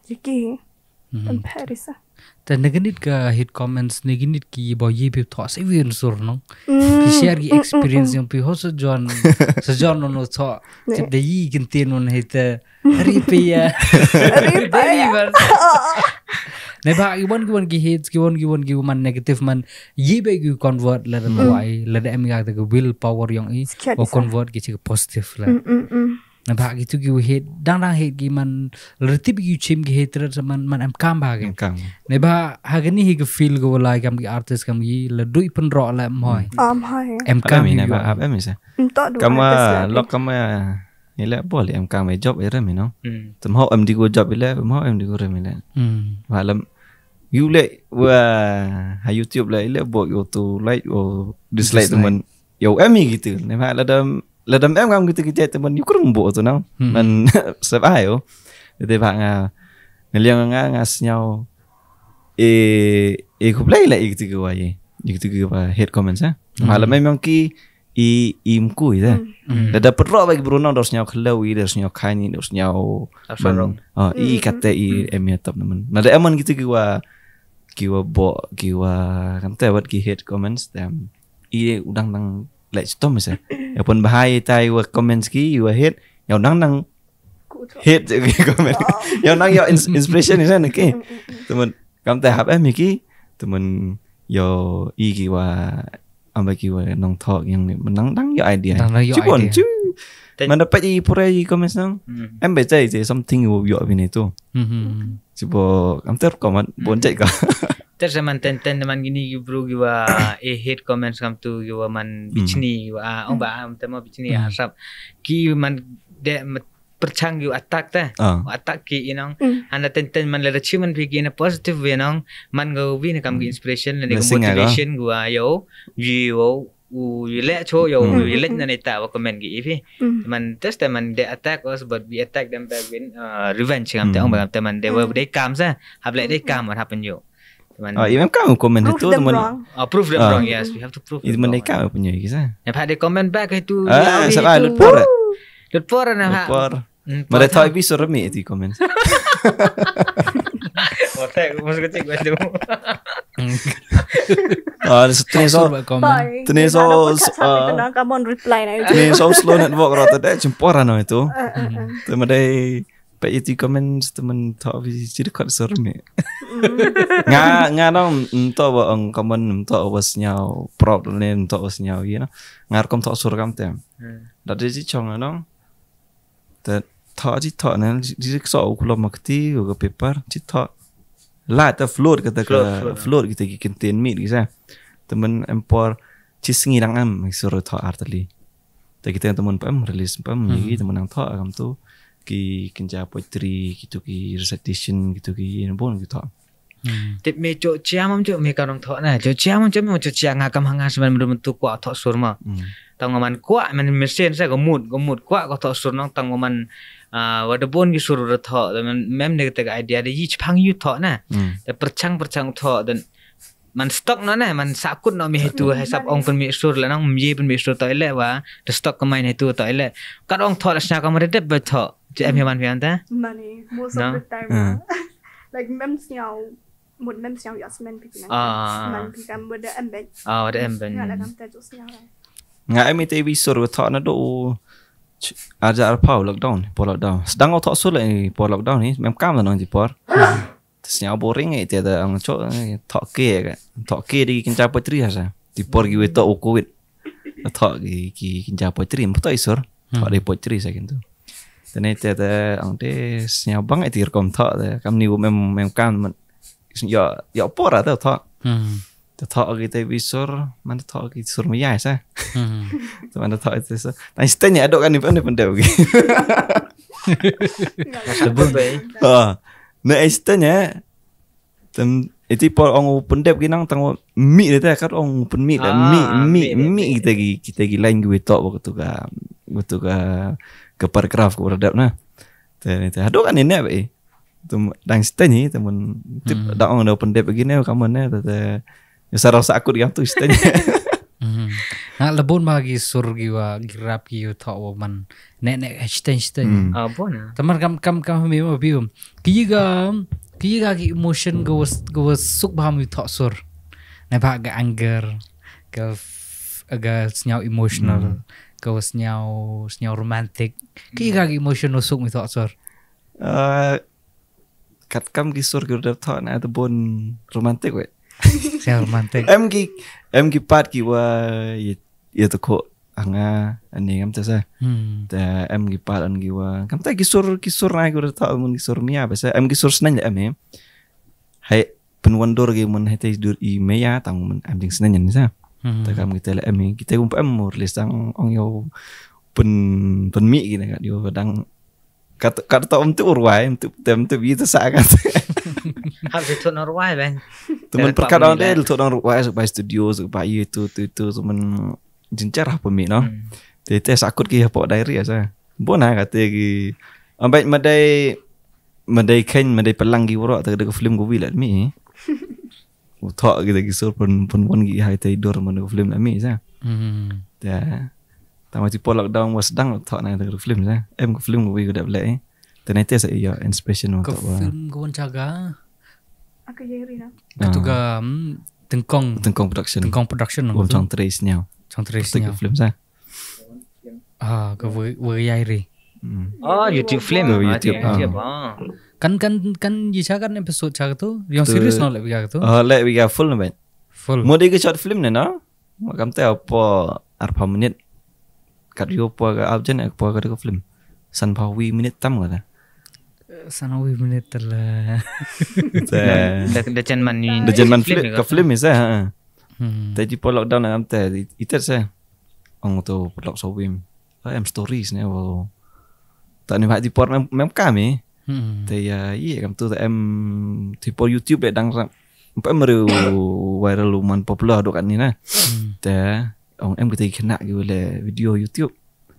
ki Paris ta neganit ka hate comments neganit ki bo ye bi tho se win sur no pi share gi experience yung pi ho sa John no tho chip de yi gintin on hate ri pe ya ne ba giwon gi hate giwon man negative man ye be gi convert la da wai la da em ga the will power yung i o convert gi positive la na ba gitu gi hate dang hate gi man retip gi chim gi hate man am kam ba gi ne ba hagani hi gi feel go like am gi artist kam gi la dui pen ro la moi em kam ni ba ab em sa kama lok kama ila boleh em kam job era mi no tum ho em di go job ila ho em di go rem ila malam you le wa ha youtube la ila bo yo to like or dislike teman yo em gitu ne ba la dam em ngam gitu gitu teman you kurang bo tu no man sep ai yo de ba ngeliang ngas nhau ku play la gitu go ai gitu go hate comments malam memang ki im ku ida la dapat ro bagi Bruno dos nhau khalawi dos nhau khani dos nhau kata em ya top naman na da eman gitu kiwa bo kiwa kan tawat ki hate comments tam udang nang like stop masa ya pun bahaya tai wa comments ki you hate ya nang hate ki comment ya nang your inspiration is an ke teman kam ta hab em ki teman yo ki wa ambil kiwa nong talk yang menang dang ya idea. Dang yo Cipon idea. cu. Mana dapat i pura i comments nang. Em baca je something yo bini tu. Cipo am ter comment boncet ka. Terus man ten man gini bro giwa hate comments kam tu giwa man bichni giwa ong ba am tema bichni asap ki man de perchang giwa attack ta attack ki inong anda ten man le achievement bi in a positive way nong man go win kam gi inspiration le motivation giwa yo u le cho yo le na ta wa comment gi ifi man test man they attack us but we attack them back with revenge kam ta ong ba kam man they were they calm sa have like they calm what happened yo. Even kau komen itu teman. Prove them wrong. Yes, we have to prove. Itu mereka punya kisah. Yang pak dia comment back itu. Salah lutpor. Lutpor na pak. Lutpor. Mereka tahu itu serem itu komen. Otak masuk kecil gua tu. Come on reply na itu. Ini so slow network rata deh jemporan itu. Teman deh. Pak itu komen teman tahu jadi kat serem. Nga dong entah apa ang komen entah apa senyau problem entah apa senyau you know ngar kom tak sur kam tem dari si chong dong te thọ chỉ thọ này chỉ so kulo makti go paper chỉ thọ la ta float kata float kita gikin ten meet gitu temen empor chỉ singi dang am sur thọ artali te kita temen pam release pam jadi temen ang thọ kam tu ki kenja poetry gitu ki recitation gitu ki bon gitu. Tip me cok ciamam cok me karong thọ na cok ciamam cok me cok ciang ngakam hanga seban bentuk kuat thọ sur ma. Tang man kuat man mesin saya gomut kuat thọ sur nong tang man wada bon gi sur thọ dan mem ne te idea de yi chpang yu thọ na. Te perchang thọ dan man stock no na man sakut no mi hetu hesap ong pen mi sur la nang mi pen mi sur toilet wa the stock kemain hetu toilet. Kat ong thọ la sna kam redep be thọ. Cek em man ta? Money most of the time. Like mems nhau một mems nhau yasmen pikin. Man pikan berde embed. Ada embed. Ngala kam ta jos nhau. Nggak em itu visor thọ nó độ ada apa lockdown, po lockdown. Sedang thọ sur lại po lockdown ni, mem kam nó chỉ por. Senyau boring itu ada ang cok thọ kia di kinca poetry asa. Di por giwe thọ covid. Thọ ki kinca poetry, betul isor. Thọ di poetry saya gitu. Dan itu ada angde senyau bang itu rekom thọ kam ni mem kam ya por ada thọ. Thọ kita visor mana thọ kita sur maya sa. Mana thọ itu sa. Tapi setanya ada kan ni pendek begitu. Sebut baik. Nah setanya tem itu por orang pendek ginang tang mi itu kan orang open mi mi kita lain gue thọ waktu ke paragraf ke beradab nah. Dan itu ada kan ini apa tu dan setanya teman tip dah orang dah pendek begini kamu ni tete saya rasa akut yang tu setanya. Nak lebon bagi sur giwa girap giu thọ man nek extension. Apa na? Teman kam memang bium. Kiga ki emotion go suk baham thọ sur. Nak ba ga anger ke aga senyau emotional. Kau senyau romantic. Kiga ki emotion no suk mi thọ sur. Kat kam kisur girap thọ na tu bon romantic we. Senyau romantic. Em ki part ki wa ya tu ko anga ani kam ta sa. Ta em ki part an ki wa kam ta kisur na girap thọ mun kisur mia basa em kisur snan ya em. Hai penwandor ge mun hete dur i meya tang mun em ding snan ni sa. Ta kam kita la em kita kum em mur lisang ong yo pen mi gini kan dia kadang kata tu urwai tu itu sangat Habis tu norway bang. Teman perkataan dia tu norway supaya studio supaya itu teman jencar apa mi no. Tete sakut ki apa diary asa. Bona kata ki ambai madai pelang ki woro tak ada film go wilat mi. Thọ kita kisur pun gi hai tai dor mana film mi sa. Ya. Tama ti po lockdown was dang thọ na tak film sa. Em ko film go wi go le. Tenete sa iya inspiration untuk wa. Film go jaga. Aku yeri na. Itu ga tengkong production. Gom chong trace nhau. Film sa. Ke we yairi. YouTube film. YouTube. Kan kan episode caga tu yang serius no lek biga tu. Lek biga full na ben. Full. Mode ke short film na no? Makam teh apa arpa menit kat yo apa ke abjen apa ke film. San pawi menit tam kata. Sanawi menit lah. Dah chen man ni. The German film ke film is ha. Hmm. Tadi po lockdown am teh itu saya. Ong tu lock sawim. Em stories ni wo. Tak ni hak di por mem kami. Teh ya iya kam tu em di por YouTube dang empat meru viral lumayan popular dok kan ni nah. Teh ong em kita kena ke le video YouTube.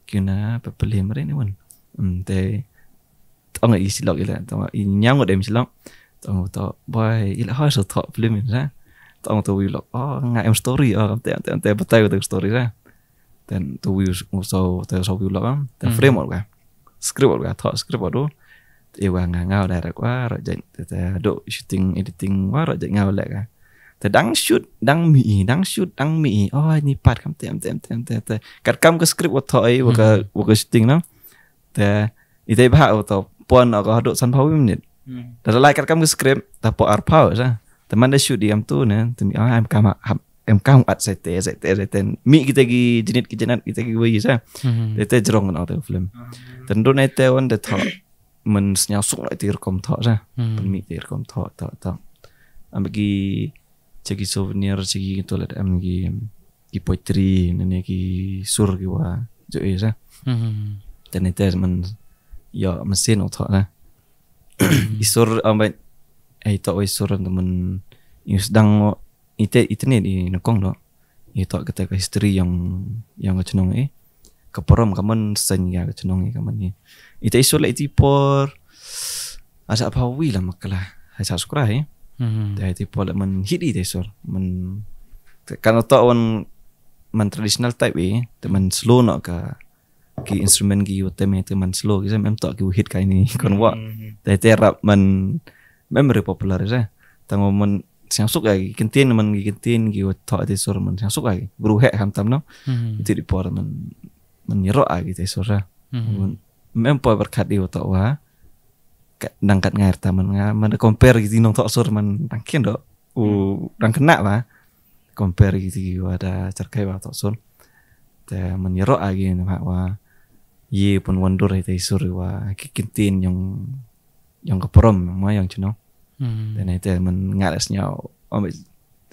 Kena pelih mere ni pun. Teh tong ai silok ila tong nyang dem silok. Tong to boy ila ha so top film ni lah. Tong tu vlog ngai em story teh betai tu story lah. Dan tu so vlog am. Teh frame ka. Script ka thok script tu. Ewa ngau direct wa rajai teh dok shooting editing wa rajai ngau lek ka. Teh dang shoot dang mi. Ni part kam teh. Kat kam ke script wa thok ai wa ka shooting no. Teh ite bah to pon ka dok san pau minit. Dah like kat kam ke script ta po ar pau sa. Teman dah shoot di am tu ne. Temi em kam at sete mi kita gi jenit kita gi wi sa. Teh jerong no te film. Tentu ne te on de thok mình nhau sung lại tiền công thọ ra mình mỹ tiền công thọ am gi chegi souvenir chegi to let am gi poetry nene gi sur gi wa jo ra dan itu mình ya mesin thọ ra isur am bai to isur temen sedang itu ni di nokong do itu kita ke history yang kecenong keporom kaman senya kecenong kaman ni ita isu lah iti por asa apa wi lah makalah hai sa sukra dah iti por lah man hit ite sur man kan otak man traditional type teman slow nak ki instrumen ki utama teman slow kisah mem tak ki hit kai ni kon wa dah ite rap man memory popular sa tango man siang suk lagi kentin man ki kentin ki otak ite sur man siang suk lagi beruhek ham tam no itu di por man nyerok lagi ite sur sa mempo berkat di otak wa dangkat ngair taman man compare gitu nong tok sur man tangkin dok dang kena wa compare gitu ada cerkai wa tok sur te menyerok lagi nak wa ye pun wandur itu sur wa kikintin yang keperom ma yang cino dan itu men ngalas nyau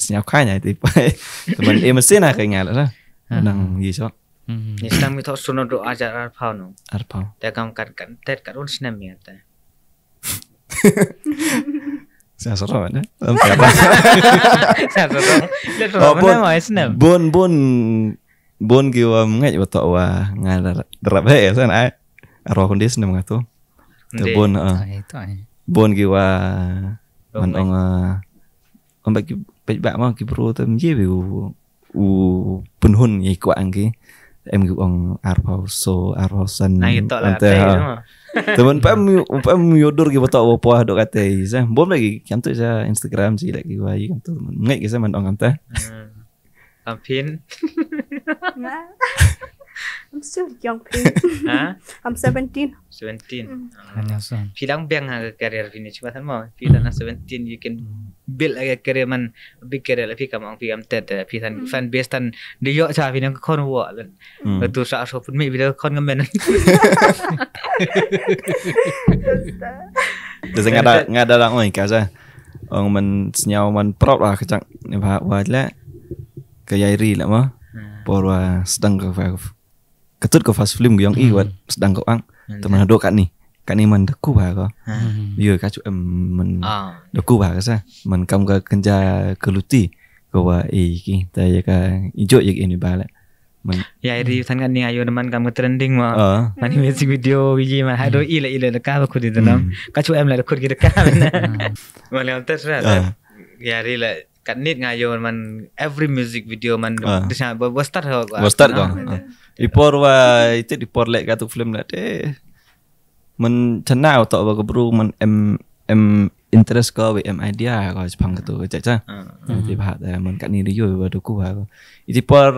senyau kanya itu teman mesin lah kayak ngalas lah nang ye sok Ni sedang mi thok suno do ajar arpau no. Arpau. Te kam kat tet kat un snem mi ata. Saya seru mana? Sa so. Le so mana mai snem. Bon kiwa ngai wa tok wa ngar derap he san ai. Aro kondis snem ngatu. Te bon Itu ai. Bon kiwa man ong bagi bak ma ki bro tem je penhun ye kwa angki. Em gu ong arpauso arpausan Nah itu lah semua. Teman pam yodur ki botok opo dok kate sa bom lagi kam tu sa Instagram si lagi wai kam tu ngai ki sa man ong kam ta Kampin. Nah. I'm still young. Ha? I'm 17. 17. Hanya son. Filang biang ha career fini cuma tan mau. Filang 17 you can build a career man big career la fi kam ong fi am tet fi tan fan base tan de yo cha fi nang kon wo lan. Tu sa so pun mi video kon ngamen. Terus ngada lang oi ka sa ong man senyau man prop lah kecak ni ba wa la ke yairi la ma por wa sedang ke ketut ke fast film yang iwat sedang ke ang teman do kat ni man deku ba ko yo ka chu man deku ba ka sa man kam ka kenja keluti ko wa ki ta ya ka ijo ya ini ba la man ya iri tan kan ni ayo man kam trending ma man music video biji ma hado ila ka ko di tanam ka chu la ko ki ka na man le antes ra ya ri la kat nit ngayo man every music video man disana start ko Ipor wa itu dipor lek katu film la de men chana tok ba bro men em interest ko em idea ko Jepang tu cak cak ti bah da men kat ni rio ba doku ba itu por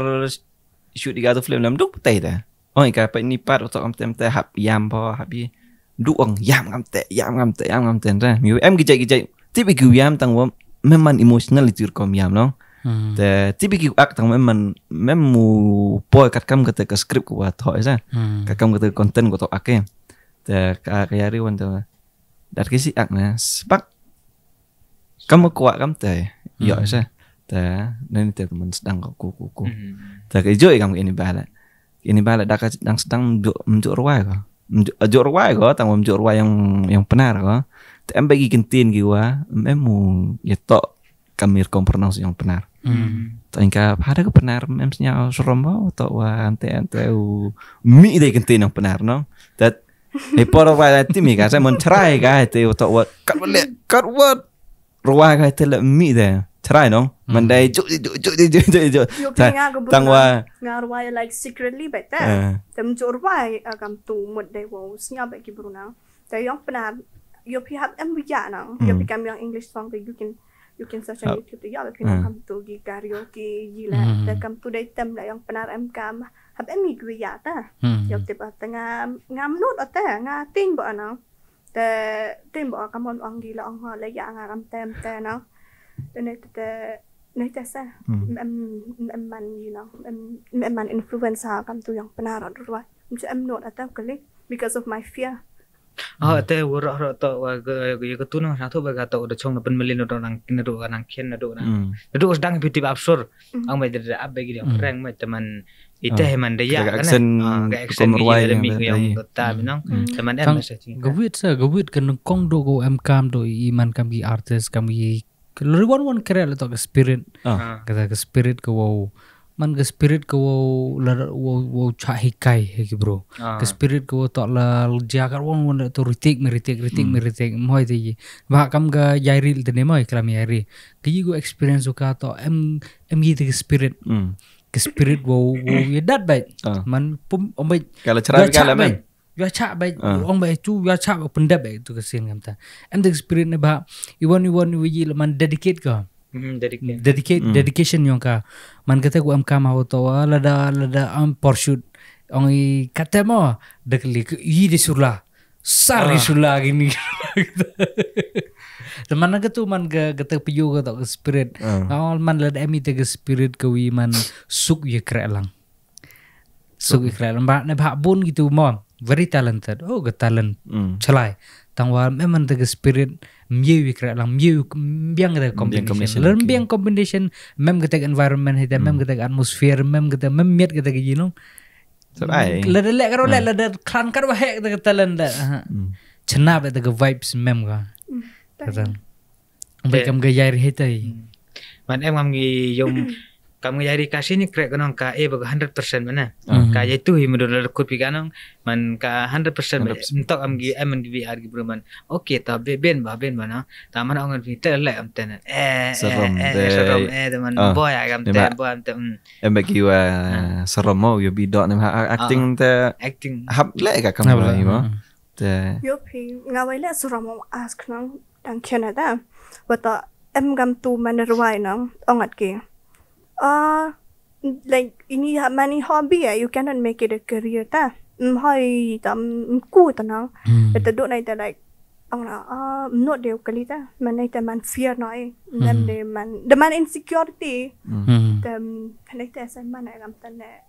shoot di katu film lam duk tai da oi ka pa ni part tok am tem te hap yam po habi duong yam ngam te ra mi em gijai ti bi gu yam tang wo memang emotional itu kom yam no แต่ที่พี่กิวอักทางมันมูปอยกัดคำกับสคริปต์กูว่าถอยซะกัดคำกับคอนเทนต์กูถอยอักเองแต่kayak hariวันตัวดัดกิสิอักนะสักkamu kuat kamu teh ya sah teh nanti teh teman sedang ku teh kejo kamu ini bala dah sedang menjuk ruai ko tang menjuk ruai yang benar ko teh bagi kentin giwa mu ya tok kamir kompronos yang benar Tengka pada ke benar memsnya serombo atau wa ante mi deh kentin yang benar no that para wa timi ka saya mencerai ka itu atau wa kat ruai ka itu mi deh cerai no mandai juk tang wa ruai like secretly back there tem ruai agam tu mod dai wo snya back ki brunaแต่yang benar you have MBA now you become yang English song that you can search on YouTube tu ya tapi kam tu gi karaoke gila dan kam tu dai tem la yang benar MK hab emi gue ya ta ya tiba tengah ngam nut ata nga tin bo ana te tin bo kam on ang gila ang ha la ya nga kam tem te na te ne te sa man you know man influencer kam tu yang benar ro em nut ata kali because of my fear te wora to wa ge tu no sa to ba ga to de chong na pen melin do nang kin do nang khen na do nang do sedang pitip absur ang mai de abbe gi reng mai teman ite man de ya kan ga action gi de mi yang ta binong teman em sa chi gawit kan kong do go em kam do iman kam gi artist kam gi one kere la to spirit kata spirit ko wow man ke spirit ko wo cha hikai he bro ke spirit ko to la jagar won to ritik moi de ba kam ga yairi de ne moi klam yairi ke go experience ka to em gi de spirit ke spirit wo ye dat bai man pum ombai kalau cerai kala men ya cha bai ong bai chu ya cha pendap bai tu ke sin kam ta em de spirit ne ba iwan wi man dedicate ka dedication yang ka man kata ku am kama auto lada pursuit ongi kata mo dekli yi disula sari sula gini teman ka tu man kata piyo ka to spirit awal man lada emi te spirit ka wi man suk ye krelang ba ne ba bun gitu mo very talented ke talent chalai tangwa memang te spirit miu krelang miu biang kata combination mem kata environment hita mem kata atmosphere mem kata miet kata gi no lada lek karo lada klan karo hek kata talent da chana ba kata vibes mem ka kata ambai kam ga yair hita man em ngam gi yom kam yairi kasih ni krek kanong ka ba 100% mana ka yaitu hi modal rekod pi kanong man ka 100% entok am gi em gi ar gi broman okay ta ben ba na ta man ong fi tel le am ten serom teman boy am ten boy am ten em bagi wa serom mo yo bidok ne acting hab le ka kam lai mo te yo pi ngawai le serom ask nang dang Canada bata em gam tu man ruai nang ongat ki like ini many hobby you cannot make it a career ta hoi tam ku ta na ta do nai ta like ang not de kali ta man nai ta man fear noi nam de man the man insecurity nai ta san man ai gam ta ne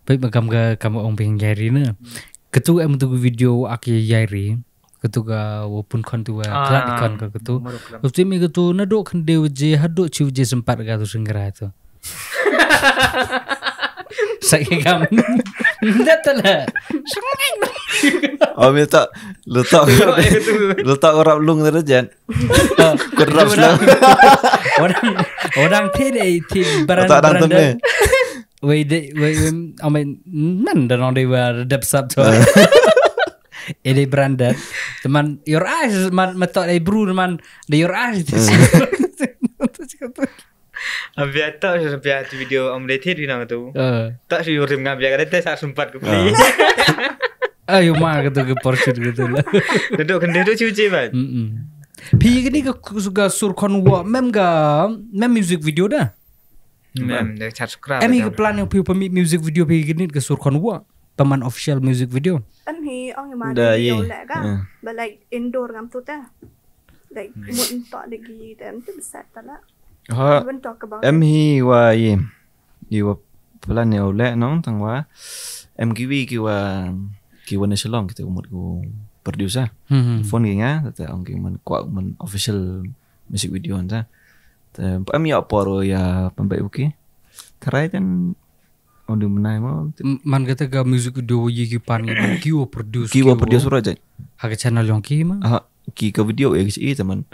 baik makam ga kamu ong peng yairi na ketu em tu video aki yairi ketu ga walaupun kon tu klat kon ka ketu waktu mi ketu na do kan de je hado chiu je sempat ga tu sengra tu saya kam datala mi tak letak orang lung terjan kerap orang ti barang we I mean man dan on they were depth up to ele branded teman your eyes man metok ai bru man your eyes Abia tak sampai video om letet di nang tu. Tak sih urim ngabia kada tes sempat ke beli. Ayo mah gitu ke portion gitu lah. Duduk cuci ban. Pi gini ke suka surkon wa mem music video dah. Mem dah chat subscribe. Emi ke plan yang pi music video pi gini ke surkon wa teman official music video. Hi ong yang mana video lah kan. But like indoor ngam tu ta. Like mun tak lagi dan tu besar tak lah. Ha Even talk about em hi wa yi wa plan ya ole nong tang wa em ki wa na shalong kita umur ku producer phone gi nga ta ong ki man kwa man official music video anta ta em ya poro ya pambai uki karai tan ondu menai mo Man kata ga music video ye ki pan ki wo produce ki wa producer aja ha ka channel yang ki ma ki ka video ya ki teman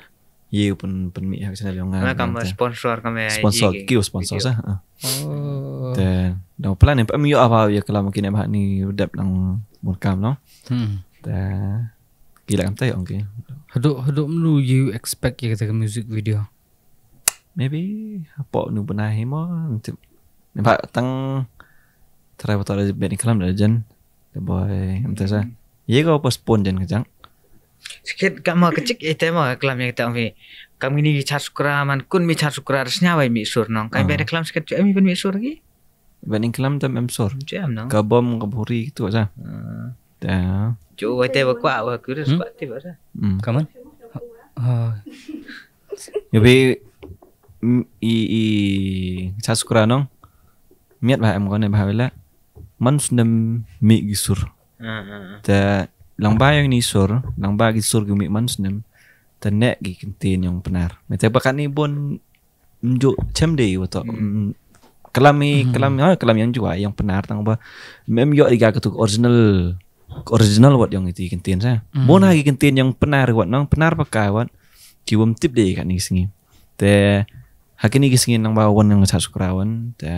ye pun mi hak channel yang Karena kamu sponsor kamu sponsor ki wa sponsor sa oh ta no plan em yo apa ya kalau mungkin em hak ni dap nang mun kam no ta gila kam tay ong ki hadok nu you expect ye kata ga music video maybe apa nu benahi mo nampak tang try betul ada band iklan dah jen the boy entah sa ye kau postpone jen kejang Sikit kamu kecik mau kelam yang kita ambil. Kami ni chat sukra man kun mi chat sukra resnya wai mi sur nong. Kami beda kelam sikit mi pun mi sur lagi. band iklan tam em sor Jam nong. kabom kaburi gitu aja ta Jo wai te bakwa wa ku res ba te ba sa. kaman Yabi i chat sukra nong miat bah em kon bah wala man sundam mi gisur ta lang ba yang ni sur lang ba gisur gumi man sundam ta nek gi kentin yang benar mete bakat ni bon njuk cem dei wato kelam yang juga yang benar tang ba mem yo diga ketuk original wat yang itu kentin sa bon lagi kentin yang benar wat nang benar pakai wat kiwam tip dei kan ni singi te hakini gisingi nang ba wan yang chat sukrawan te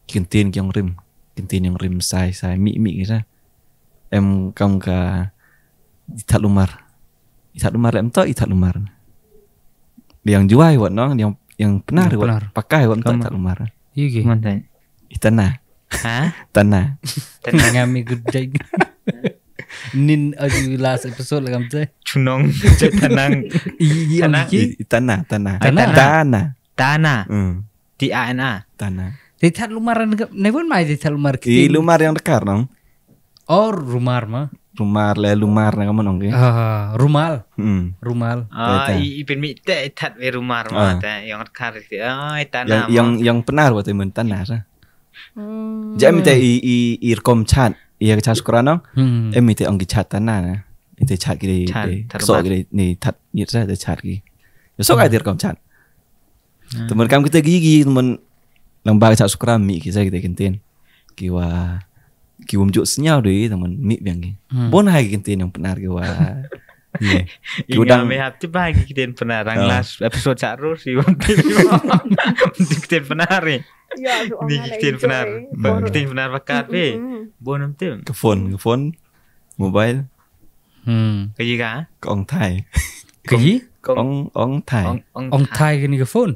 kentin yang rim sai mi gitu em kam ka itat lumar em to itat lumar yang juai wat nong yang benar wat pakai wat itat lumar ye ki Mantai. itana Ha? tanah tenang ami gudai nin aju last episode lah kam te Cunong tenang Tanah. tanah Tanah. T A N A. tanah Di tat lumaran never mai di tat lumar i kita. lumar yang dekar nong Or rumar mah. lumar na kamu nong ke Rumal. Ipin mi te tat we rumah te yang kar itu. Tanah. yang benar wat men tanah sa jam te i kom chat iya chat sukuran nong em te ong chat tanah na te chat ki so ki ni tat yit sa te chat ki so ka dir kom chat teman kam kita gigi teman lambar chat sukuran mi ki sa kita kentin ki juk senyau deh teman mi biang ki bon hai kentin yang benar ki wa Ki udang me hati bagi kita benar last episode caru sih kita benar ni. Yeah, so Ni kita benar. Kita benar bakat be. Bonum tim. ke phone mobile Cái gì cả? ong thai Cái gì? ong thai Ông thai cái này cái phone.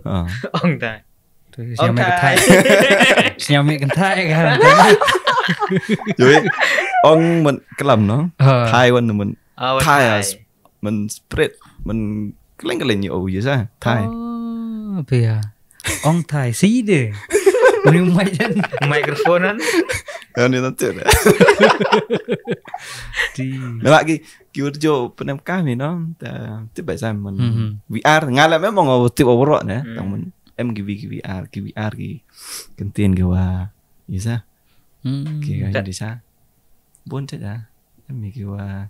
Ông thai. Siapa yang thai? Siapa yang thai kan? Jadi ong mình cái lầm nó thaiวันmình thai mình spread mình cái lên nhiều gì ra thai Apa ya? Ông thai sih deh. Ini macam Microphone kan? yang dia nanti ada lagi kerja penem kami no tiếp bài ra mình VR ngay là mấy mong tiếp overall nè tao mình em cái VR cái cần tiền cáiว่าgì sao cái gì sao bốn chết à em cáiว่า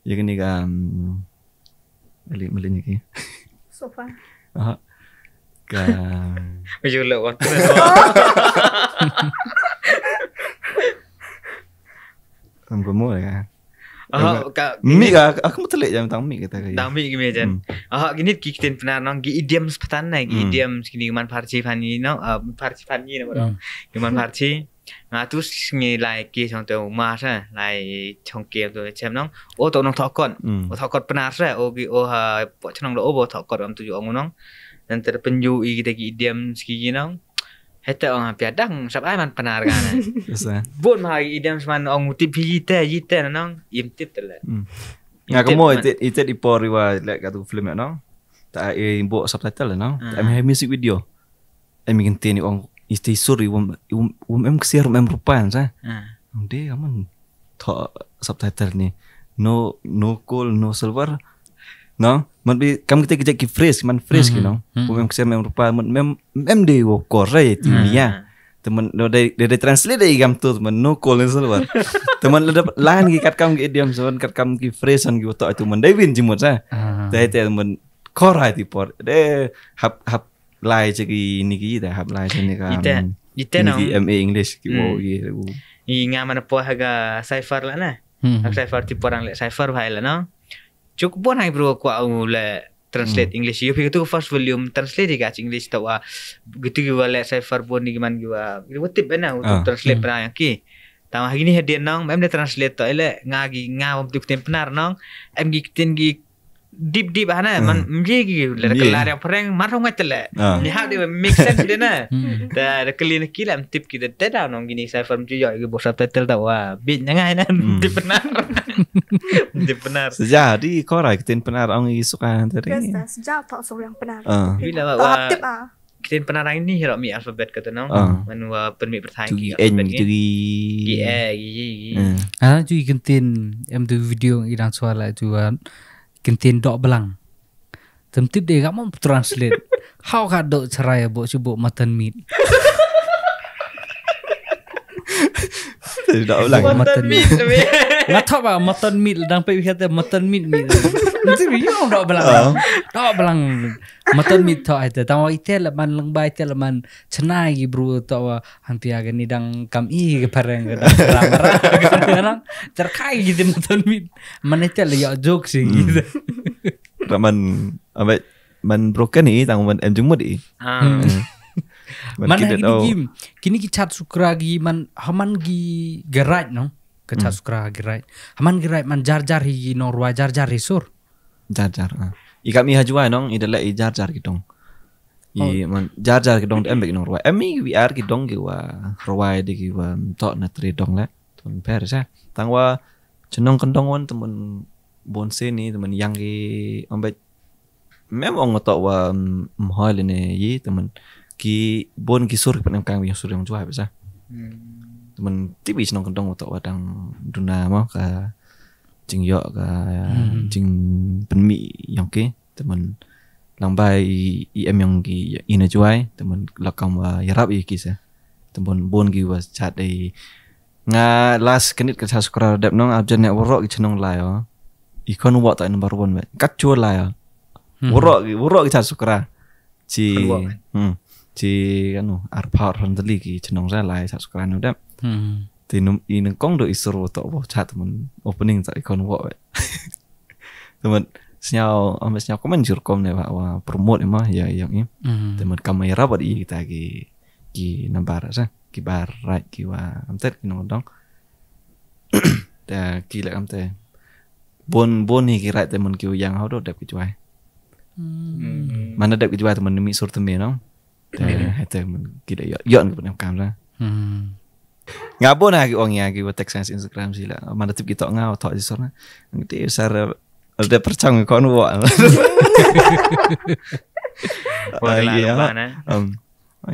ya cái này cái melin cái Sofa. cái Bây giờ lỡ waktu không có mua ya Mik aku mau telik jam tang mik kita kayak Dami gini aja. Gini kita pernah nong idiom sepetan nih, idiom segini man parci fani nong, parci fani nih bro. Gimana parci? Nah terus nilai kisah tu masa, lai congkiem tu macam nong. Oh tu nong thokot pernah saya. Oh buat cenang lo oh thokot am tujuh orang nong. Dan terpenju kita idiom segini nong. Heta orang piadang sab ai man penar kan. biasa Bon mah idiom man orang tip hita nong, tip terlah. Nga kamu itu di por riwa lek katu film no. Tak buat subtitle no. Tak ada music video. Bikin tini orang isti suri em kesir em rupan sa. Dia kamu thok subtitle ni no coal no silver no man bi kam kita kejak ki fresh man fresh ki no mem kese mem rupa mem de wo kore ti ya teman de translate dai gam tu teman no call selwar teman le lain ki kat kam ki idiom son kat kam ki fresh on ki to itu man dai win jimut sa dai te teman kora ti por de hap lai che ki ni ki da hap lai che ni ka ite no MA English ki wo ki nga mana po haga cipher lah na cipher ti porang le cipher hai la no cukup pun hai bro kwa le translate English yo pikir tu first volume translate ka English tawa gitu gua le cipher pun ni gimana gua tip na untuk translate pernah yang ki tawa gini hadiah nong em de translate to ele ngagi ngawam tu tem penar nong em gi tin gi deep hana man mji le kelar yang pereng marong ngatele ni how they make sense de na da kelin kilam tip kita tada nong gini cipher mji yo gi bos subtitle tawa bit ngai na deep benar sejak di Korea kita benar orang suka tadi sejak tak seorang benar bila wa kita benar ini hero mi alfabet kata nong manwa permi berthai gi alfabet gi cui kentin em tu video irang suara tuan kentin dok belang temtip dia kamu translate how ka dok cerai bo cubo mutton meat dok belang mutton meat nggak tahu apa mutton meat dang pe kata mutton meat nanti yo dok belang mutton meat to itu tahu itu leman lengbai itu leman cenai gi bro tahu hampir agak ni dang kam i ke pareng ke ramara terkai gitu mutton meat mana itu le yo joke sih gitu man abet man broken ni tang man em jumut i man kini ki chat sukra gi man haman gi gerai no ke chat sukra gerai haman gerai man jar hi norwa jar risur jar i kami hajua nong i dala i jar kitong i man jar kitong em bek norwa emi wi ar kitong gi wa rwai de gi wa to na tri dong la ton per sa tangwa cenong kendong won temen bonse ni temen yang ki ambet memang ngotok wa mhoi le ne yi temen ki bon ki sur pen kang yang sur yang jua bisa temen tibi cenong kendong ngotok wa dang duna mo ka jing yo ka jing penmi yang ke temen lambai em yang ki ina juai temen lakam wa yarap i ki sa temen bon ki wa chat dai nga last kenit ka sa skra dap nong abjan ne worok ki cenong lai oh ikon wa ta number 1 bet kat chua lai oh worok ki chat skra ci anu arpar handli ki cenong sa lai chat skra no dap tinum in kong do isro to bo chat temen opening ta ikon wa temen senyau amas senyau komen jurkom ne wa promote emah ya yang ini temen kamera bad i kita ki nambar sa ki bar right ki wa amtet ki nodong da ki la amte bon ni ki right temen ki yang how do dap ki juai mana dap ki juai temen mi sur teme no da hete men ki da yon ki pun kam la ngabo na ki ong ya ki wa text Instagram sila mana tip kita ngau tok di sorna ngi sar ada percang kon wa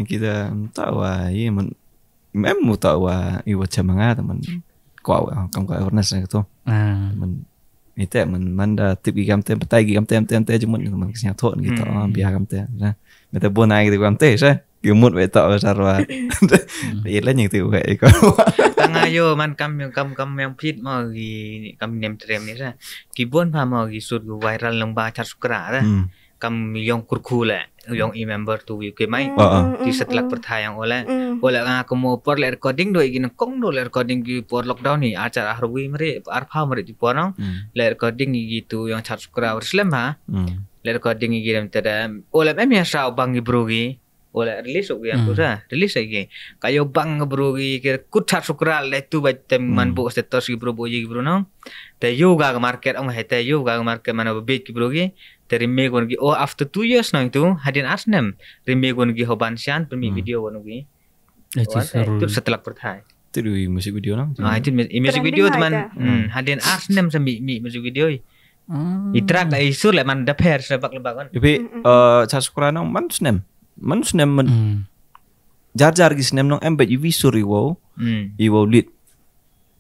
kita tahu ya mem mu tahu i wa chamanga teman ko kam ko awareness gitu teman itu man tip gam tem petai gam tem jumun teman kesnya thon gitu biar gam tem nah meta bona gitu gam tem sa gimut we tak sarwa ile nying tu we ko tangayo man kam yang pit mo gi kam nem trem ni sa kibon pa mo gi sud viral long ba chat sukra ra kam yang kurku la yang member tu UK mai di setelah pertayang oleh nga kamu por le recording do igin kong do le recording gi por lockdown ni acara harwi mari arpha mari di porong le recording gitu yang chat sukra Islam ha le recording gi dam tada oleh em ya sa bang gi bro gi oleh release ok yang kusa release lagi kayo bang bro gi kir kutat sukra le tu ba tem man bo status gi bro boji gi bro no te yoga ga market ong hete yoga ga market mana bit gi bro gi te remake gon gi after 2 years no itu hadin asnem remake gon gi hoban sian permi video gon gi itu setelah perthai itu di musik video no itu music video teman hadin asnem sambi music video itrak la isur le man da per sebak lebakan tapi sasukra no man snem jar gi snem no embed iwi suri wo i wo lit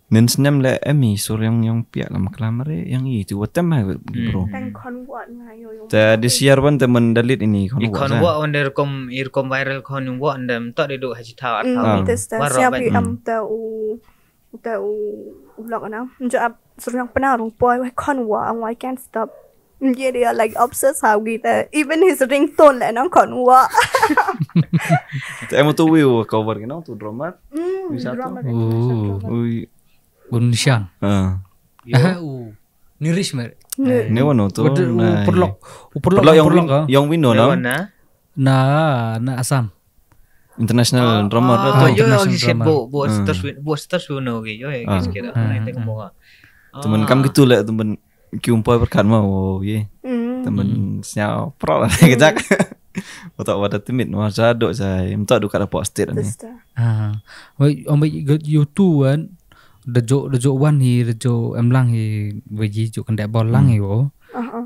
Nên xem là em mi sur yang pihak lama kelamar yang itu watem bro. Kan convert nga yo. Ta di share pun temen dalit ini I konwa. kon wa under kom viral kon wa ndam to de do haji taw at taw. Tes siapa am ta u vlog na. Njo surang penarung boy convert and I can't stop. Yeah, they are like obsessed how kita. Even his ringtone lah nang convert. Ta em tu view cover cái nó tu drama. Drama. Ui. Unishan. Nirish mer. Ne wano tu. Perlok yang wino na. Na Assam. International drama Oh, yo international shit bo stars no ge yo guys kira. Nai tengok mo. Temen kam gitu lah temen kiumpai berkat mau ye. Temen senyap pro lah kejak. Otak wadah timit masa dok saya. Minta duk ada posted ni. Ông bị YouTube kan. Dejo wan hi dejo em lang hi veji jo kan dek bol lang hi wo.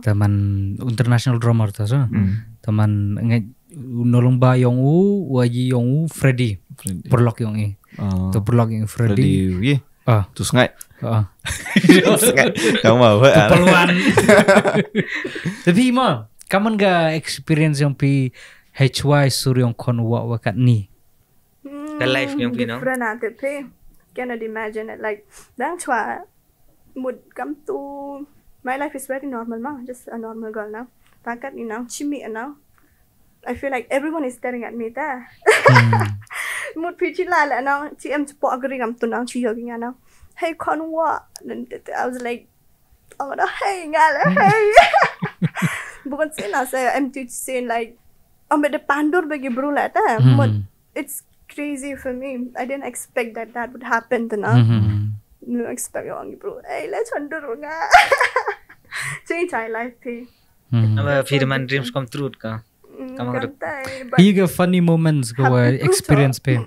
Teman international drummer ta so. Teman nge nolong ba yong u waji yong u Freddy. Perlok yong i. Tu perlok yong Freddy. Ye. Tu sengai. Kamu mau peluan. Tapi mah, kamu ga experience yang pi HY Suryong kon wa kat ni. The life yang pi no. Different at the cannot imagine it like dang chwa would come to my life is very normal ma, just a normal girl now. Takat ni now chimi now. I feel like everyone is staring at me there. Mood pichi la now chi em support agree kam tu now chi yogi now. Hey kon wa, I was like oh no hey ngala hey. Bukan sih saya em tu saying like ambil de pandur bagi bro lah ta. It's crazy for me. I didn't expect that would happen to now. No expect orang bro. Hey, let's wonder nga. Change my life pe. Aba firman dreams come true ka. Kamu Higa funny moments go experience pe.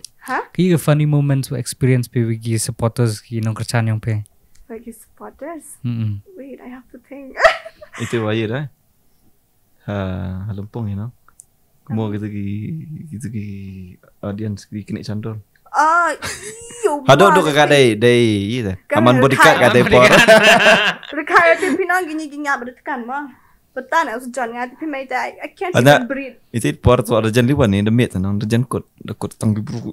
Higa funny moments go experience pe wigi supporters ki nong kerjaan yang pe. Like supporters. Wait, I have to think. Itu wajib dah. Lumpung you know. Mau gitu ki audience ki kena candol. Iyo. Ada dok kakak day gitu. Aman bodyguard kata por. Rekaya tu pinang gini bertekan mah. Betan aku sejan ngati pi mai dai. I can't even breathe. Itu por tu ada jan liwan ni demit nang jan kot tang bibru.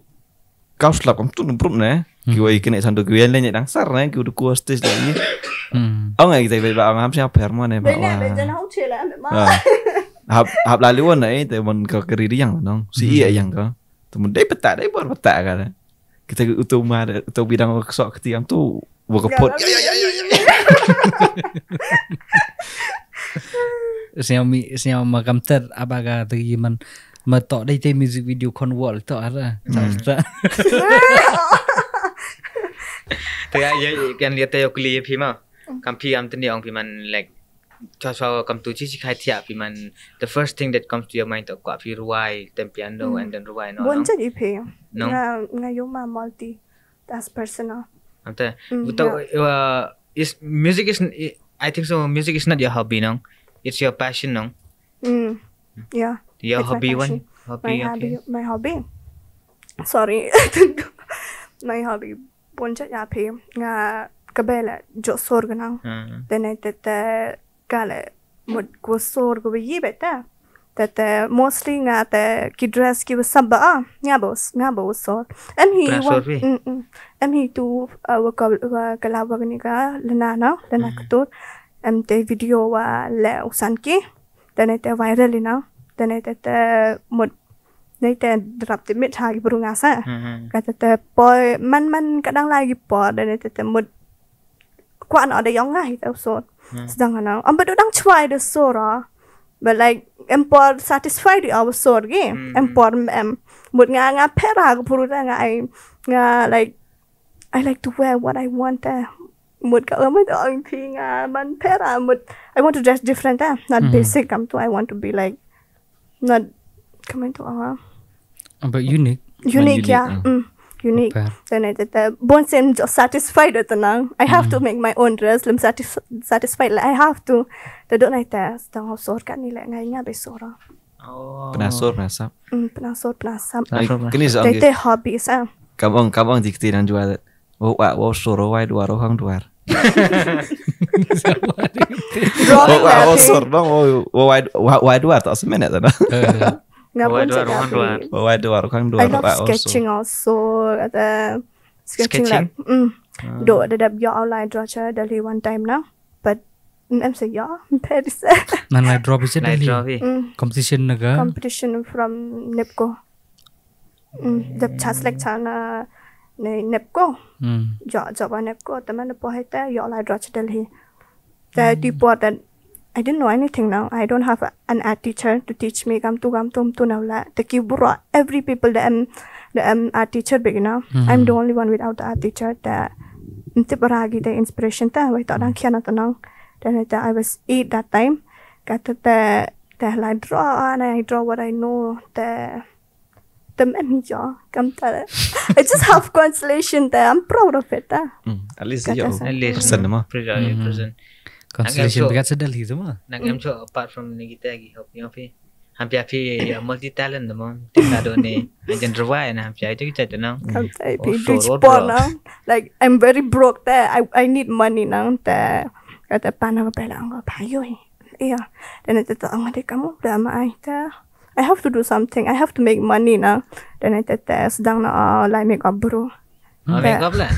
Kau selap kamu tu numpuk ne. Kiwai kena candol kiwai lain yang sar ne kiu ku stage lagi. Oh ngai kita ba ngam siapa herman ne ba. Benar, benar hau cela mah. Hab lalu wan ai te mon ka keri yang nong si yang ka temen dai petak dai bor petak ka kita utama atau bidang sok ketiam tu workpot ya siapa makam ter apa ka tegi man matok dai te music video kon wall to ara Te ya kan lihat yo kli pi ma kam pi am teni ong pi man like Chua come to Chichi Kai Tia man the first thing that comes to your mind of Kwapi Ruai, Tempiando and then Ruai no. Bonja ipe. No. Ngayuma multi. That's personal. Ante. Is music is I think so music is not your hobby no. It's your passion no. Yeah. Your hobby one. My hobby. Sorry. My hobby. Bonja yape. Nga kabela jo sorg nang. Then I kale mod ko sor ko yi beta tata mostly nga ta ki dress ki sabba nga bos sor em hi tu wa kala wa ni ka lana katur em te video wa le usan ki dan te viral ina dan te mod nei te drop te mit ha ki bru nga sa ka te boy man kadang lagi po dan te mod kwan ada yang ngai tau sor sedang ana ambil dang try the sora but like empor satisfied our sor ge empor mut nga pera ko puru nga like I like to wear what I want mut ka mut ang nga man pera mut I want to dress different not basic I want to be like not comment to but unique yeah unique. Then I did the bon sem satisfied at nang. I have to make my own dress. Lem satisfied. I have to. The don't I test. Tang sor kan ni le ngai nga besora. Oh. Penasor. Penasor. Kini They hobbies Kabang dikti dan jual Wow sur wai duar hang duar. Drawing Wow that sur thing. bang wai duar tak seminit tu dah. Nga Why pun duar, cakap orang duar? ni. Wai duar hang I duar love wow sur. sketching also. Kata sketching Sketching? like do ada dah biar outline draw cha dari one time now. But em say yeah, very sad. Man lai drop is Light Delhi. draw vi. Competition naga. Competition from NEPCO. जब छास लाइक छाना ने NEPCO. Job on NEPCO. The man po hita yo la draw cha Delhi. The tipo that I didn't know anything now. I don't have an art teacher to teach me kam tu now la. The kibura every people the art teacher big now. I'm the only one without the art teacher. The baragi the inspiration ta wai ta dang khiana ta nang. Then I was 8 that time. Kata the I draw and I draw what I know. The memi jo kam ta. I just have consolation there. I'm proud of it. At least Kata yo. sa- At least Present mah. present. Constellation Nang- begat sa Delhi tu mah. Nang em cho apart from ni kita lagi help yang fi. Hampir fi multi talent naman. Tika do ni anjan rawai na hampir itu kita tu nang. Come to Oh, rich sure, poor odra. now. Like I'm very broke there. I need money now. Kata pana ko pala ang payo eh. Yeah. Then ito ang mati kamu drama ay I have to do something. I have to make money now. Then ito sedang na like make up bro. Make up lah.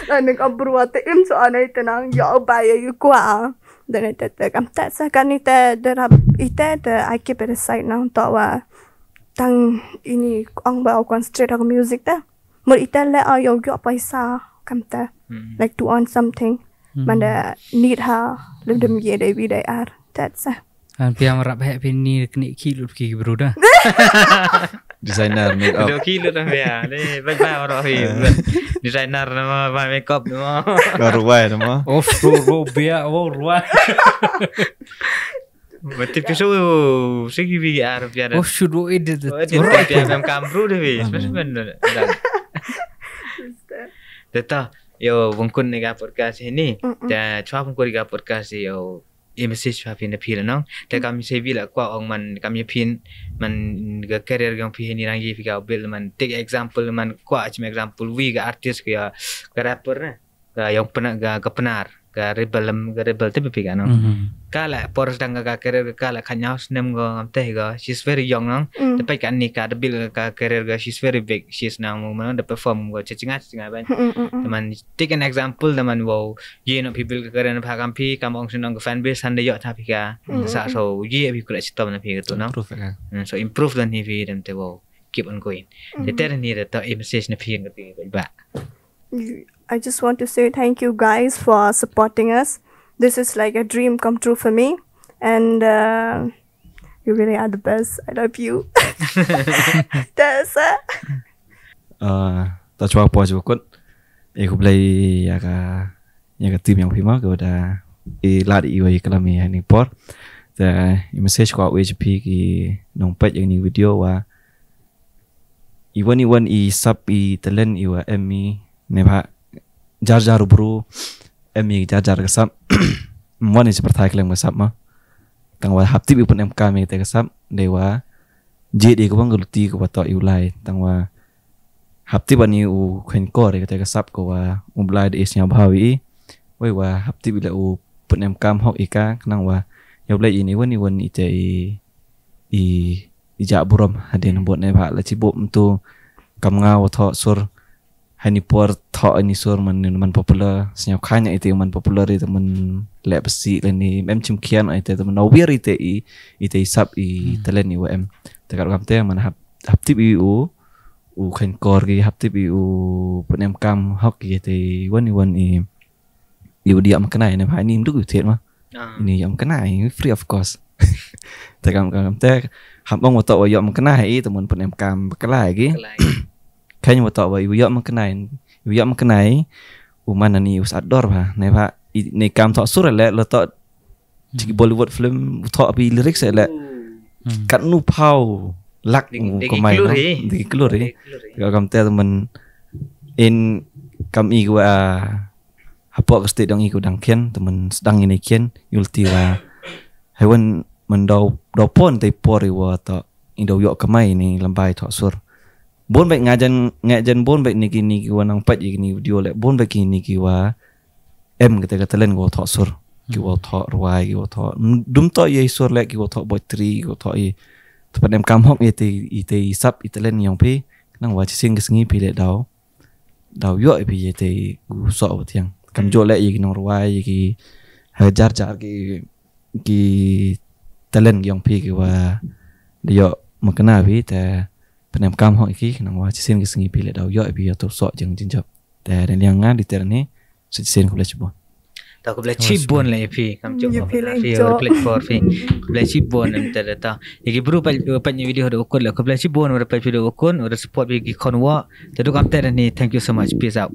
Like make up bro ate im so anay ito nang yo baya yu kwa. Then ito kam ta sa kanita derap ite I keep it aside now. Tawa tang ini ang ba concentrate ako music ta. Mo ite le ayo yo paisa kam ta. Like to earn something. Man need her live them ye day we day are. That's Han piam rap happy ni kena kilut ki broda. Designer make up. Dua kilo dah ya. Ni bye-bye orang fi. Designer nama make up nama. Baru wai nama. Oh ro bia oh ruai. Betul tu segi vi ar biar. Oh should do it. Orang biar memang kamru deh vi. Sebenarnya. Data yo wongkun ni podcast ini. Dan cuma wongkun ni podcast yo message pa pin appeal nong ta kami se bila kwa ong man kami pin man ga career gang pi ni rangi fi ga bil man take example man kwa cuma example we ga artist ga rapper na ga yang pernah ga penar ga rebel tu pi ga nong kala por sedang ga career ga kala khanyau snem ga amte ga she's very young nong tapi kan ni ka bil ga career ga she's very big she's now man the perform ga chinga ban teman take an example teman wow ye no people ka karen pha kam phi kam ong sinong fan base han de yo tha phi ka sa so ye bi kula chitom na phi to no Proof kan. so improve dan ni phi dem te wow keep on going the ter ni the message na phi ngati ba I just want to say thank you guys for supporting us. This is like a dream come true for me. And you really are the best. I love you. That's Ta chua po ju kot. Aku play ya ka tim yang pima ko da la di i kala mi ni por. Ta message ko WHP ki nong page yang ni video wa iwan I sub I talent I wa emi ne ba jar bro emi jar ka sub mon ni seperti klem ka sub ma tang wa hapti bi pun em kami te ka sub dewa JD ko bang guluti ko to I ulai tang wa hapti bani u khen ko re ka te ka sub ko wa umblai de isnya bhawi wei wa hapti bila u pun em kam hok ika nang wa yoblai ini wan ite I ja buram hadin bot ne ba la cibuk tu kam ngau tho sur hani por tho ni sur man popular senyap khanya itu man popular itu man le besi le ni em chim kian itu man nawir ite sab I telen ni wa em takar kam te man hap tip u khen kor gi hap tip u pun em kam hok gi te wan I diam kenai ne ba ni mduk thiet ma ini yam kenai free of cost takam te hap bang to wa yam kenai teman pun em kam kelai gi kayaknya mau tahu ibu yak mengenai uman ni us ador bah ne pak ne kam tok sur le tok cik Bollywood film tok bi lirik se le kat nu pau lak ko mai no di keluri kalau kam te temen in kam I gua hapok ke state dang I dang kian temen sedang ini kian yulti wa hewan mendau dopon te pori wa tok indo yok kemai ni lambai tok sur bon baik ngajan bon baik ni ki wanang pat ni video le bon baik ni ki wa em kata len go thok sur ki wo thok ruai ki wo thok dum to ye sur le ki wo thok boy 3 ki wo thok i tepat em kam hok ite sap ite len yang pi nang wa sing ngi pi le dau yo pi ite gu so tiang kam jo le ki nang ruai ki hajar ki talent yang pi ki wa yo makna pi ta penem kam hok ki nang wa sing ngi pi le dau yo pi to so jeng jinjap ta dan yang nga di terni sen ko le chibon ta ko ble chibon le pi kam jo pi play for pi ble chibon em ta ta iki bru pa video do ko le ko ble chibon ora pa video ko ora support bi ki konwa ta do kam ta ni thank you so much peace out